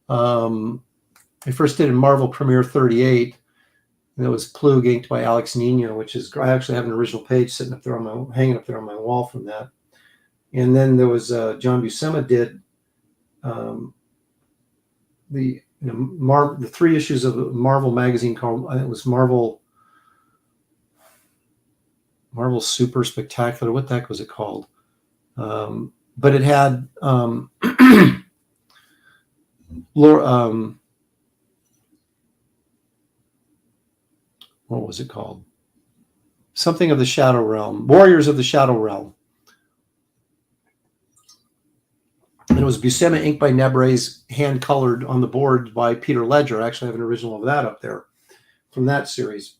I first did in Marvel Premiere 38. And it was Plug inked by Alex Nino, which is, I actually have an original page sitting up there hanging up there on my wall from that. And then there was John Buscema did the 3 issues of a Marvel magazine called, it was Marvel Super Spectacular. What the heck was it called? But it had what was it called? Something of the Shadow Realm, Warriors of the Shadow Realm. And it was Buscema inked by Nebray's, hand colored on the board by Peter Ledger. I actually have an original of that up there from that series.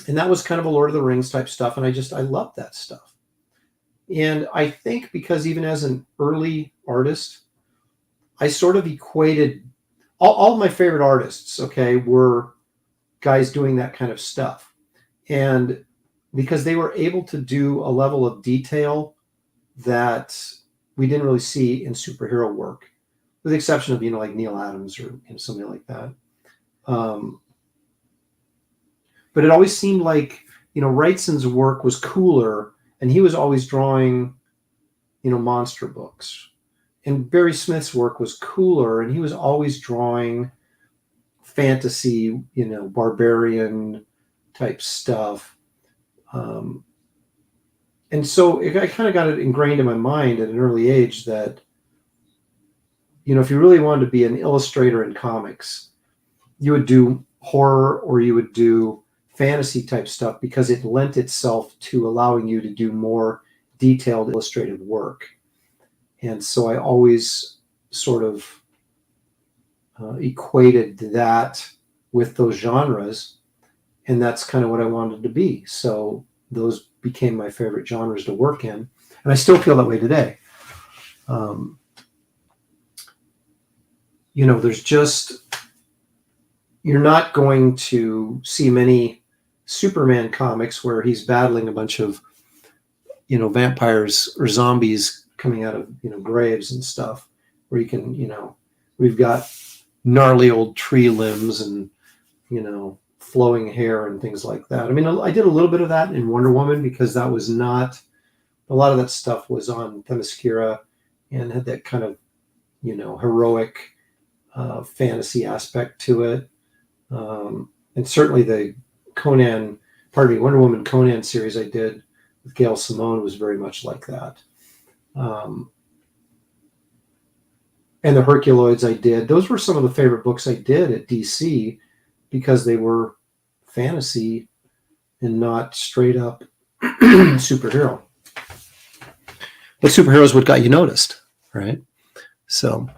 And that was kind of a Lord of the Rings type stuff. And I loved that stuff. And I think because even as an early artist, I sort of equated all my favorite artists, were guys doing that kind of stuff. And because they were able to do a level of detail that we didn't really see in superhero work, with the exception of, like Neil Adams or somebody like that. But it always seemed like, Wrightson's work was cooler, and he was always drawing, monster books. And Barry Smith's work was cooler, and he was always drawing fantasy, barbarian type stuff. And so I kind of got it ingrained in my mind at an early age that if you really wanted to be an illustrator in comics, you would do horror or you would do fantasy type stuff because it lent itself to allowing you to do more detailed illustrative work. And so I always sort of equated that with those genres, and that's kind of what I wanted to be. So those became my favorite genres to work in, and I still feel that way today. There's just, you're not going to see many Superman comics where he's battling a bunch of, vampires or zombies coming out of, graves and stuff, where you can, we've got gnarly old tree limbs and, flowing hair and things like that. I mean, I did a little bit of that in Wonder Woman because that was not, a lot of that stuff was on Themyscira and had that kind of, heroic fantasy aspect to it. And certainly the Wonder Woman Conan series I did with Gail Simone was very much like that. And the Herculoids I did, those were some of the favorite books I did at DC because they were fantasy and not straight up superhero. But superheroes what got you noticed, right? So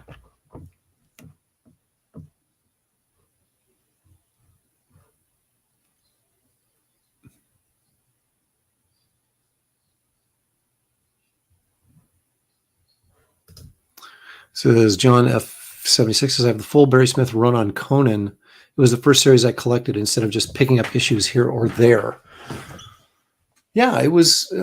says John F76 says I have the full Barry Smith run on Conan. It was the first series I collected instead of just picking up issues here or there. Yeah, it was.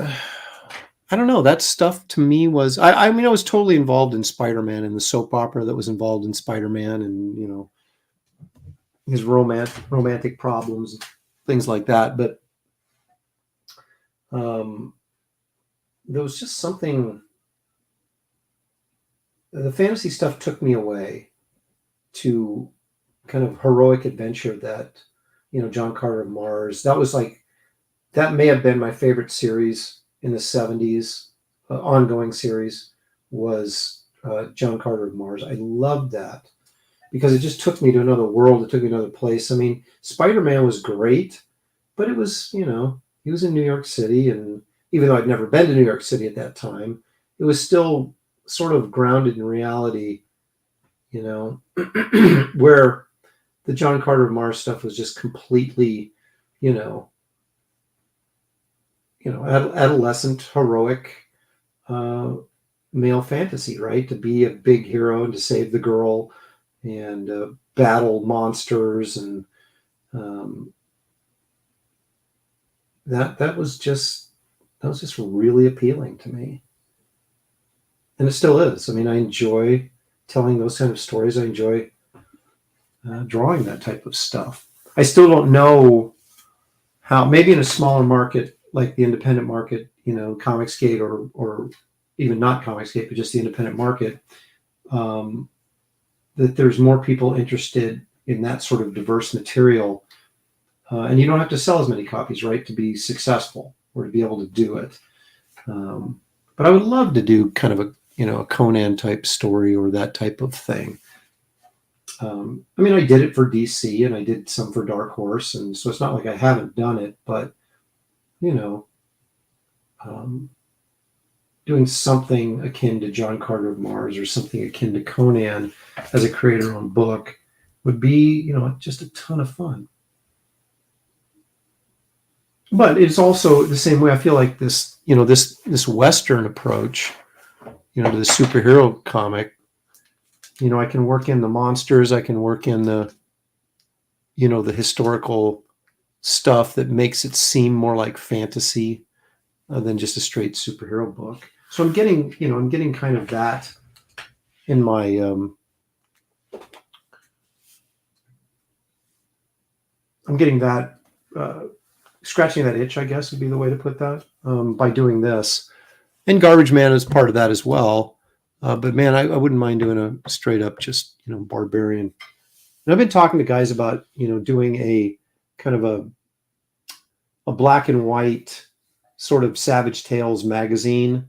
I don't know. That stuff to me was. I mean, I was totally involved in Spider-Man and the soap opera that was involved in Spider-Man, and his romantic problems, things like that. But there was just something. The fantasy stuff took me away to kind of heroic adventure that, John Carter of Mars, that may have been my favorite series in the 70s, ongoing series was John Carter of Mars. I loved that because it just took me to another world. It took me to another place. I mean, Spider-Man was great, but it was, he was in New York City. And even though I'd never been to New York City at that time, it was still sort of grounded in reality, where the John Carter of Mars stuff was just completely, adolescent, heroic male fantasy, right? To be a big hero and to save the girl and battle monsters. And that was just really appealing to me. And it still is. I mean, I enjoy telling those kind of stories. I enjoy drawing that type of stuff. I still don't know how, maybe in a smaller market like the independent market, Comicsgate or even not Comicsgate, but just the independent market, that there's more people interested in that sort of diverse material. And you don't have to sell as many copies, right, to be successful or to be able to do it. But I would love to do kind of a Conan type story or that type of thing. I mean, I did it for DC and I did some for Dark Horse, and so it's not like I haven't done it, but doing something akin to John Carter of Mars or something akin to Conan as a creator-owned book would be, just a ton of fun. But it's also the same way I feel like this, this Western approach, to the superhero comic, I can work in the monsters, I can work in the, the historical stuff that makes it seem more like fantasy than just a straight superhero book. So I'm getting kind of that in my, I'm getting that, scratching that itch, I guess would be the way to put that, by doing this. And Garbage Man is part of that as well. But man, I wouldn't mind doing a straight up just, barbarian. And I've been talking to guys about, doing a kind of a black and white sort of Savage Tales magazine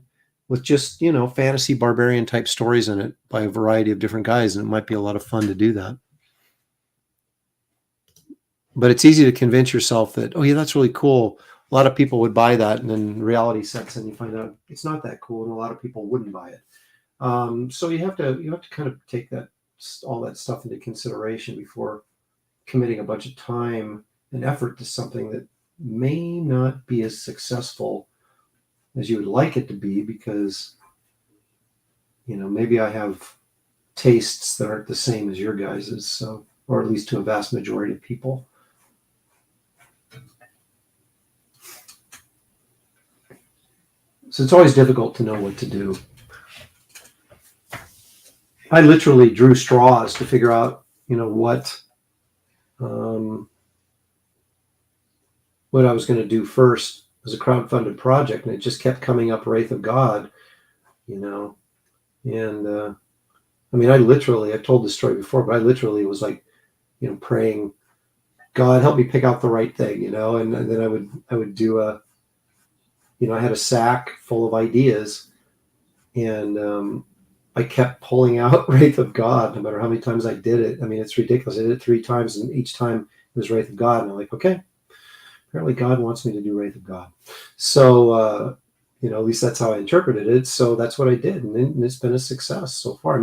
with just, fantasy barbarian type stories in it by a variety of different guys. And it might be a lot of fun to do that. But it's easy to convince yourself that, oh yeah, that's really cool. A lot of people would buy that, and then reality sets in. You find out it's not that cool, and a lot of people wouldn't buy it. So you have to kind of take all that stuff into consideration before committing a bunch of time and effort to something that may not be as successful as you would like it to be, because maybe I have tastes that aren't the same as your guys's, so, or at least to a vast majority of people. So it's always difficult to know what to do. I literally drew straws to figure out, what I was going to do first as a crowdfunded project, and it just kept coming up Wraith of God, and I've told this story before, but I literally was like, praying, God, help me pick out the right thing, and then I would do I had a sack full of ideas, and I kept pulling out Wraith of God, no matter how many times I did it. It's ridiculous. I did it 3 times, and each time it was Wraith of God, and I'm like, okay, apparently God wants me to do Wraith of God. So, at least that's how I interpreted it. So that's what I did, and it's been a success so far.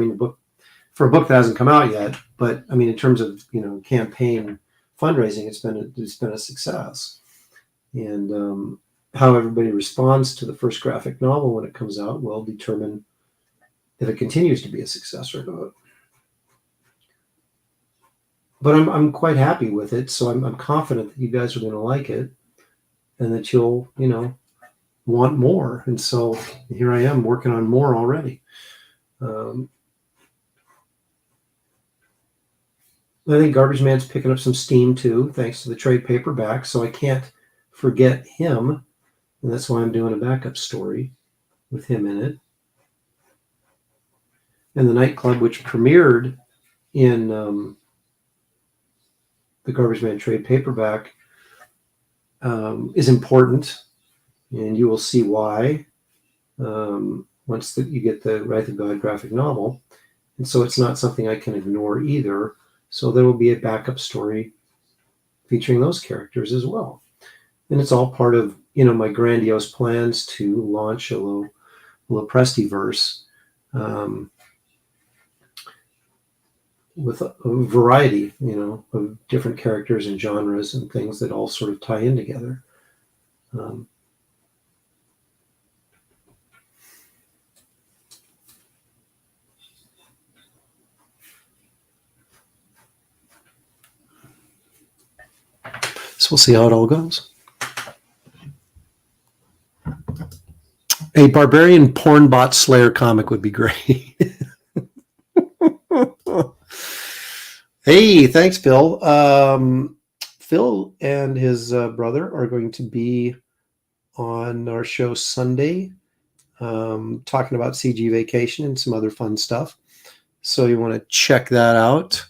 For a book that hasn't come out yet, but in terms of campaign fundraising, it's been a success. And how everybody responds to the first graphic novel when it comes out will determine if it continues to be a success or not. But I'm quite happy with it, so I'm confident that you guys are going to like it, and that you'll want more. And so here I am working on more already. I think Garbage Man's picking up some steam too, thanks to the trade paperback. So I can't forget him, and that's why I'm doing a backup story with him in it. And the Nightclub, which premiered in the Garbage Man trade paperback, is important, and you will see why once you get the Wraith of God graphic novel. And so it's not something I can ignore either. So there will be a backup story featuring those characters as well. And it's all part of, my grandiose plans to launch a Loprestiverse with a variety, of different characters and genres and things that all sort of tie in together. So we'll see how it all goes. A barbarian porn bot slayer comic would be great. Hey, thanks, Phil. Phil and his brother are going to be on our show Sunday, talking about CG Vacation and some other fun stuff. So you want to check that out.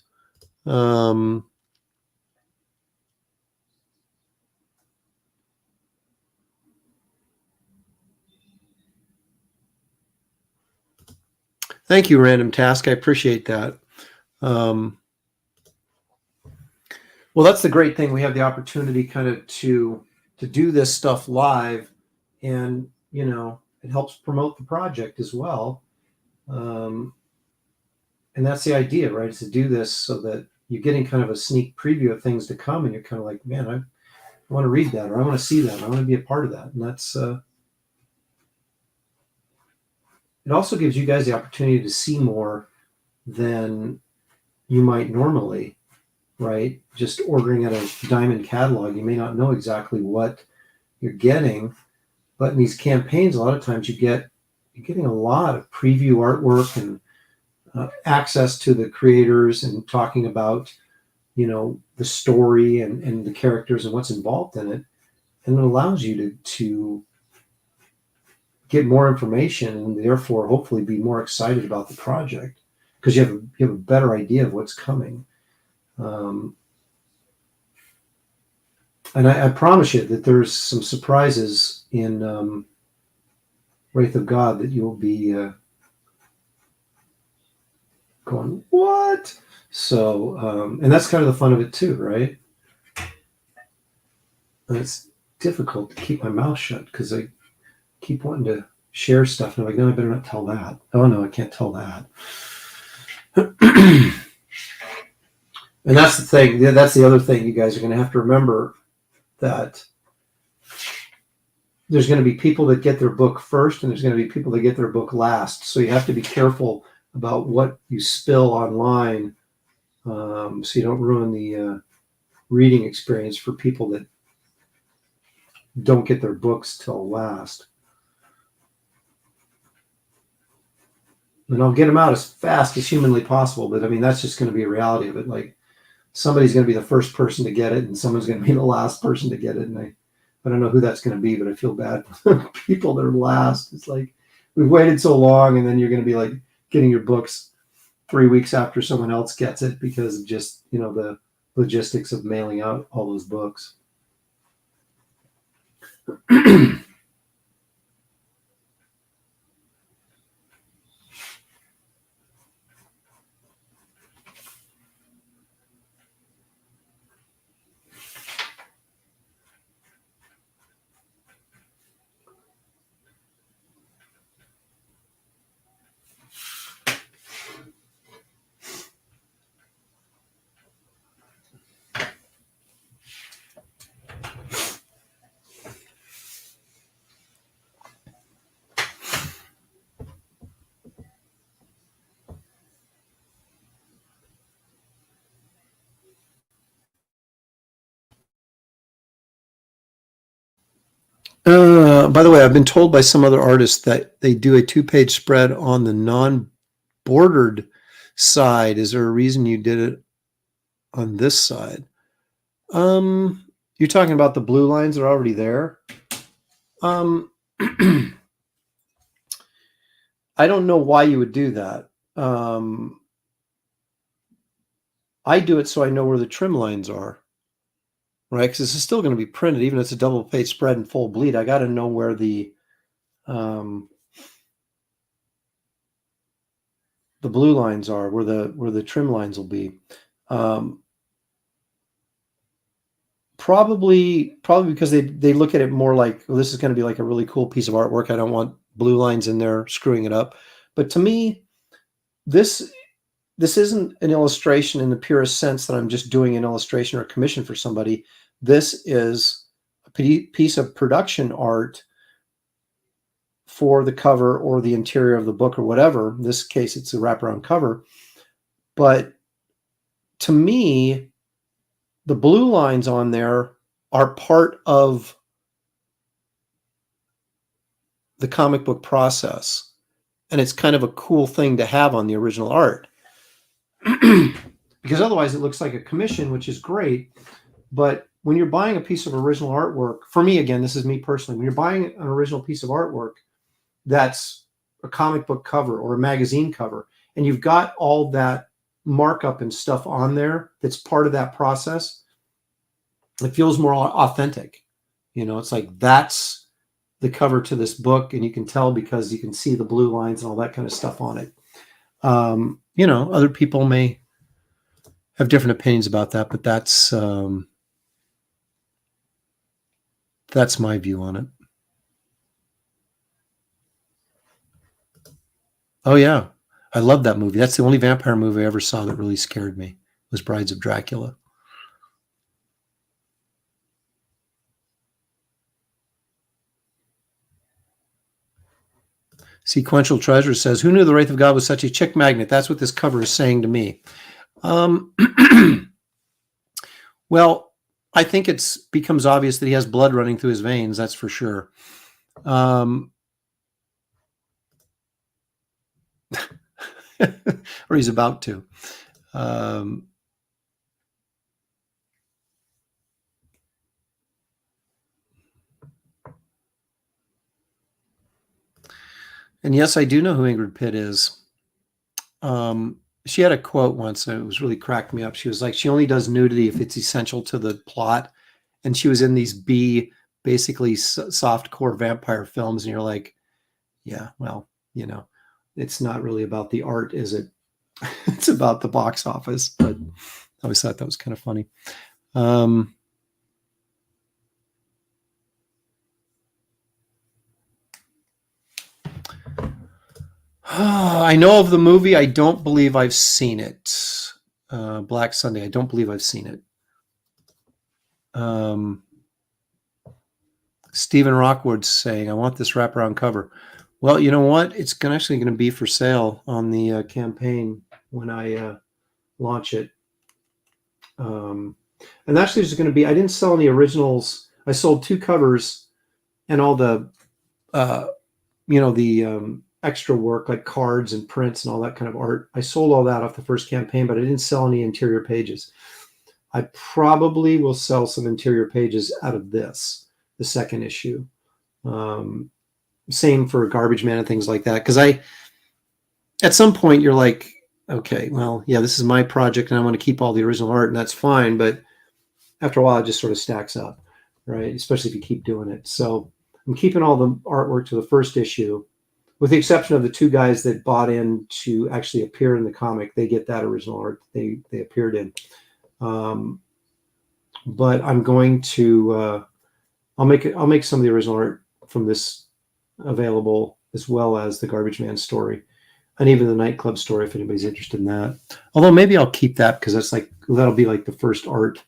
Thank you, Random Task. I appreciate that. Well, that's the great thing. We have the opportunity kind of to do this stuff live, and it helps promote the project as well. And that's the idea, right? Is to do this so that you're getting kind of a sneak preview of things to come, and you're kind of like, man, I want to read that, or I want to see that, or I want to be a part of that. And that's it also gives you guys the opportunity to see more than you might normally, right? Just ordering at a Diamond catalog, you may not know exactly what you're getting, but in these campaigns, a lot of times you're getting a lot of preview artwork and access to the creators and talking about, the story and the characters and what's involved in it. And it allows you to get more information, and therefore hopefully be more excited about the project, because you have a better idea of what's coming. And I promise you that there's some surprises in Wraith of God that you'll be going, what? So, and that's kind of the fun of it too, right? And it's difficult to keep my mouth shut because I keep wanting to share stuff. And I'm like, no, I better not tell that. Oh, no, I can't tell that. And that's the thing. That's the other thing you guys are going to have to remember, that there's going to be people that get their book first and there's going to be people that get their book last. So you have to be careful about what you spill online, so you don't ruin the reading experience for people that don't get their books till last. And I'll get them out as fast as humanly possible, but I mean, that's just going to be a reality of it. Like, somebody's going to be the first person to get it and someone's going to be the last person to get it. And I don't know who that's going to be, but I feel bad for people that are last. It's like, we've waited so long, and then you're going to be like getting your books 3 weeks after someone else gets it because of just, the logistics of mailing out all those books. By the way, I've been told by some other artists that they do a 2-page spread on the non-bordered side. Is there a reason you did it on this side? You're talking about the blue lines that are already there. I don't know why you would do that. I do it so I know where the trim lines are. Right, because this is still going to be printed, even if it's a double-page spread and full bleed. I got to know where the blue lines are, where the trim lines will be. Probably because they look at it more like, well, this is going to be like a really cool piece of artwork. I don't want blue lines in there screwing it up. But to me, this isn't an illustration in the purest sense that I'm just doing an illustration or a commission for somebody. This is a piece of production art for the cover or the interior of the book or whatever. In this case, it's a wraparound cover. But to me, the blue lines on there are part of the comic book process. And it's kind of a cool thing to have on the original art. Because otherwise it looks like a commission, which is great. But when you're buying a piece of original artwork, for me, again, this is me personally, when you're buying an original piece of artwork that's a comic book cover or a magazine cover, and you've got all that markup and stuff on there that's part of that process, it feels more authentic. It's like, that's the cover to this book, and you can tell because you can see the blue lines and all that kind of stuff on it. Other people may have different opinions about that, but that's my view on it. Oh yeah, I love that movie. That's the only vampire movie I ever saw that really scared me, was Brides of Dracula. Sequential Treasure says, who knew the Wraith of God was such a chick magnet? That's what this cover is saying to me. Well, I think it becomes obvious that he has blood running through his veins. That's for sure. Or he's about to. And yes, I do know who Ingrid Pitt is. She had a quote once, and it was really cracked me up. She was like, she only does nudity if it's essential to the plot. And she was in these basically soft core vampire films. And you're like, Yeah, well, it's not really about the art, is it? It's about the box office. But I always thought that was kind of funny. I know of the movie. I don't believe I've seen it. Black Sunday. I don't believe I've seen it. Stephen Rockwood's saying, I want this wraparound cover. Well, you know what? It's actually going to be for sale on the campaign when I launch it. And actually, there's going to be, I didn't sell any originals. I sold 2 covers and all the, the extra work like cards and prints and all that kind of art. I sold all that off the first campaign, but I didn't sell any interior pages. I probably will sell some interior pages out of this, the second issue. Same for Garbage Man and things like that. Because at some point you're like, okay, well, yeah, this is my project and I want to keep all the original art, and that's fine. But after a while, it just sort of stacks up, right? Especially if you keep doing it. So I'm keeping all the artwork to the first issue, with the exception of the 2 guys that bought in to actually appear in the comic. They get that original art they appeared in. But I'm going to I'll make some of the original art from this available, as well as the Garbage Man story, and even the nightclub story if anybody's interested in that. Although maybe I'll keep that because that'll be like the first art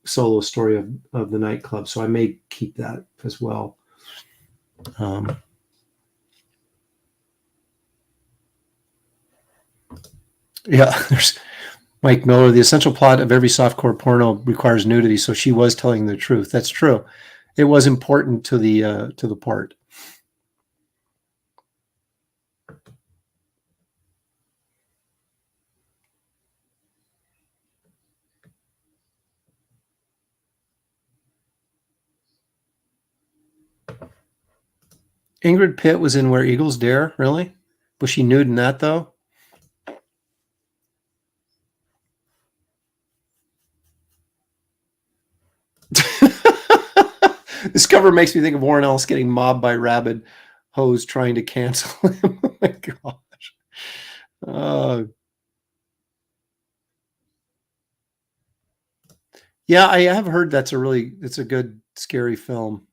solo story of the nightclub. So I may keep that as well. Yeah, there's Mike Miller. The essential plot of every softcore porno requires nudity, so she was telling the truth. That's true. It was important to the part. Ingrid Pitt was in Where Eagles Dare. Really? Was she nude in that though? This cover makes me think of Warren Ellis getting mobbed by rabid hoes trying to cancel him. Oh my gosh. Yeah, I have heard it's a good scary film.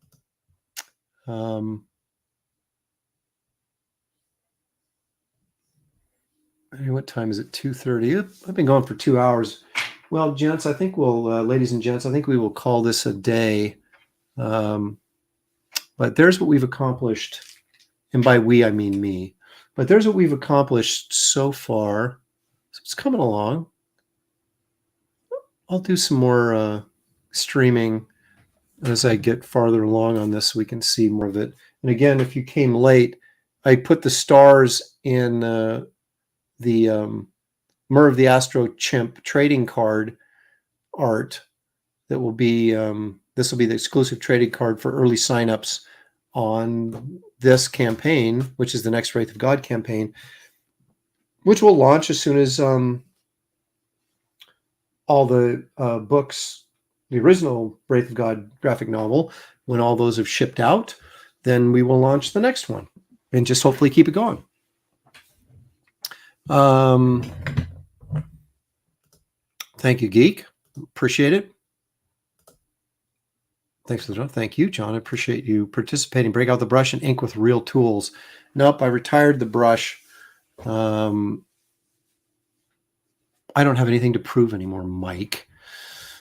What time is it? 2:30. I've been going for 2 hours. Well, gents, I think ladies and gents, I think we will call this a day. But there's what we've accomplished. And by we, I mean me. But there's what we've accomplished so far. So it's coming along. I'll do some more streaming as I get farther along on this so we can see more of it. And again, if you came late, I put the stars in the Merv the Astro Chimp trading card art that will be this will be the exclusive trading card for early signups on this campaign, which is the next Wraith of God campaign, which will launch as soon as all the books, the original Wraith of God graphic novel, when all those have shipped out, then we will launch the next one and just hopefully keep it going. Thank you, Geek. Appreciate it. Thanks for the job. Thank you, John. I appreciate you participating. Break out the brush and ink with real tools. Nope, I retired the brush. I don't have anything to prove anymore, Mike.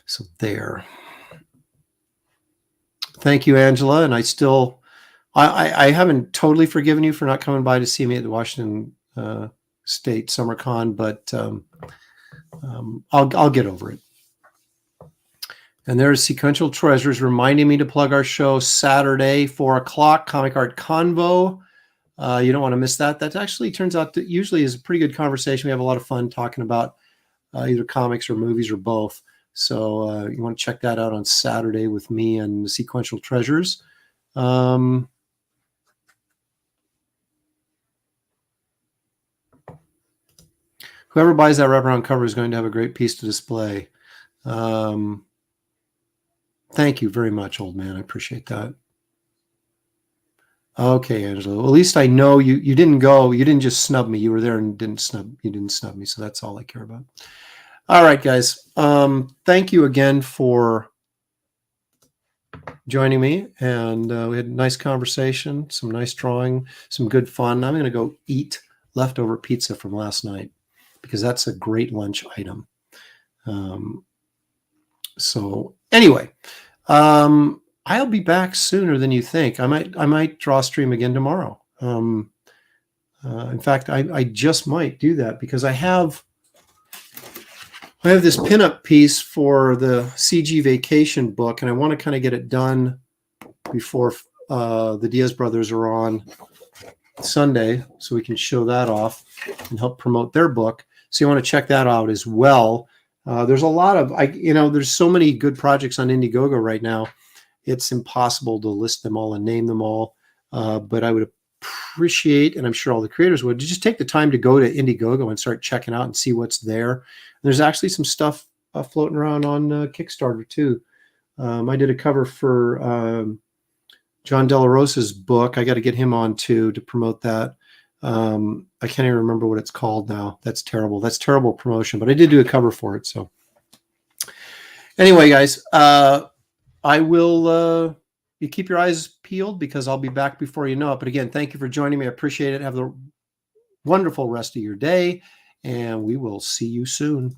So there. Thank you, Angela. And I haven't totally forgiven you for not coming by to see me at the Washington State Summer Con, but I'll get over it. And there's Sequential Treasures reminding me to plug our show Saturday, 4:00, Comic Art Convo. You don't want to miss that. That actually turns out to usually is a pretty good conversation. We have a lot of fun talking about either comics or movies or both. So you want to check that out on Saturday with me and Sequential Treasures. Whoever buys that wraparound cover is going to have a great piece to display. Thank you very much, old man. I appreciate that. Okay, Angela. Well, at least I know you didn't go. You didn't just snub me. You were there and you didn't snub me. So that's all I care about. All right, guys. Thank you again for joining me. And we had a nice conversation, some nice drawing, some good fun. I'm going to go eat leftover pizza from last night because that's a great lunch item. So anyway, I'll be back sooner than you think. I might draw stream again tomorrow. In fact, I just might do that because I have this pinup piece for the CG Vacation book, and I want to kind of get it done before the Diaz brothers are on Sunday, so we can show that off and help promote their book. So you want to check that out as well. There's a lot of there's so many good projects on Indiegogo right now. It's impossible to list them all and name them all, but I would appreciate, and I'm sure all the creators would, just take the time to go to Indiegogo and start checking out and see what's there. And there's actually some stuff floating around on Kickstarter too. I did a cover for John De La Rosa's book. I got to get him on too to promote that. I can't even remember what it's called now. That's terrible. That's terrible promotion, but I did do a cover for it. So anyway, guys, I will, you keep your eyes peeled because I'll be back before you know it. But again, thank you for joining me. I appreciate it. Have a wonderful rest of your day, and we will see you soon.